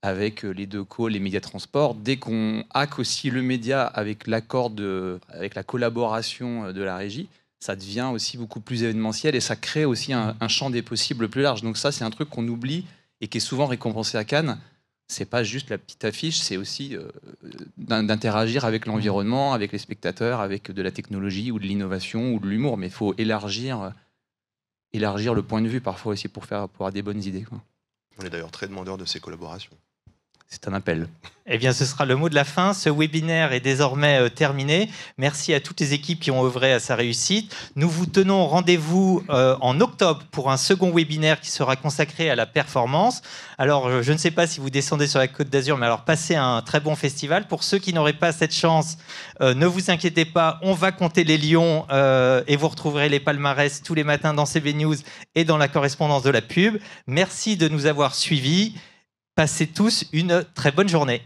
avec les Deco, les médias transport. Dès qu'on hack aussi le média avec avec la collaboration de la régie, ça devient aussi beaucoup plus événementiel et ça crée aussi un champ des possibles plus large. Donc ça, c'est un truc qu'on oublie et qui est souvent récompensé à Cannes. C'est pas juste la petite affiche, c'est aussi d'interagir avec l'environnement, avec les spectateurs, avec de la technologie ou de l'innovation ou de l'humour. Mais il faut élargir le point de vue parfois aussi pour avoir des bonnes idées, quoi. On est d'ailleurs très demandeur de ces collaborations. c'est un appel. Eh bien, ce sera le mot de la fin. Ce webinaire est désormais terminé. Merci à toutes les équipes qui ont œuvré à sa réussite. Nous vous tenons rendez-vous en octobre pour un second webinaire qui sera consacré à la performance. Alors, je ne sais pas si vous descendez sur la Côte d'Azur, mais alors passez un très bon festival. Pour ceux qui n'auraient pas cette chance, ne vous inquiétez pas, on va compter les lions et vous retrouverez les palmarès tous les matins dans CB News et dans la correspondance de la pub. Merci de nous avoir suivis. Passez tous une très bonne journée.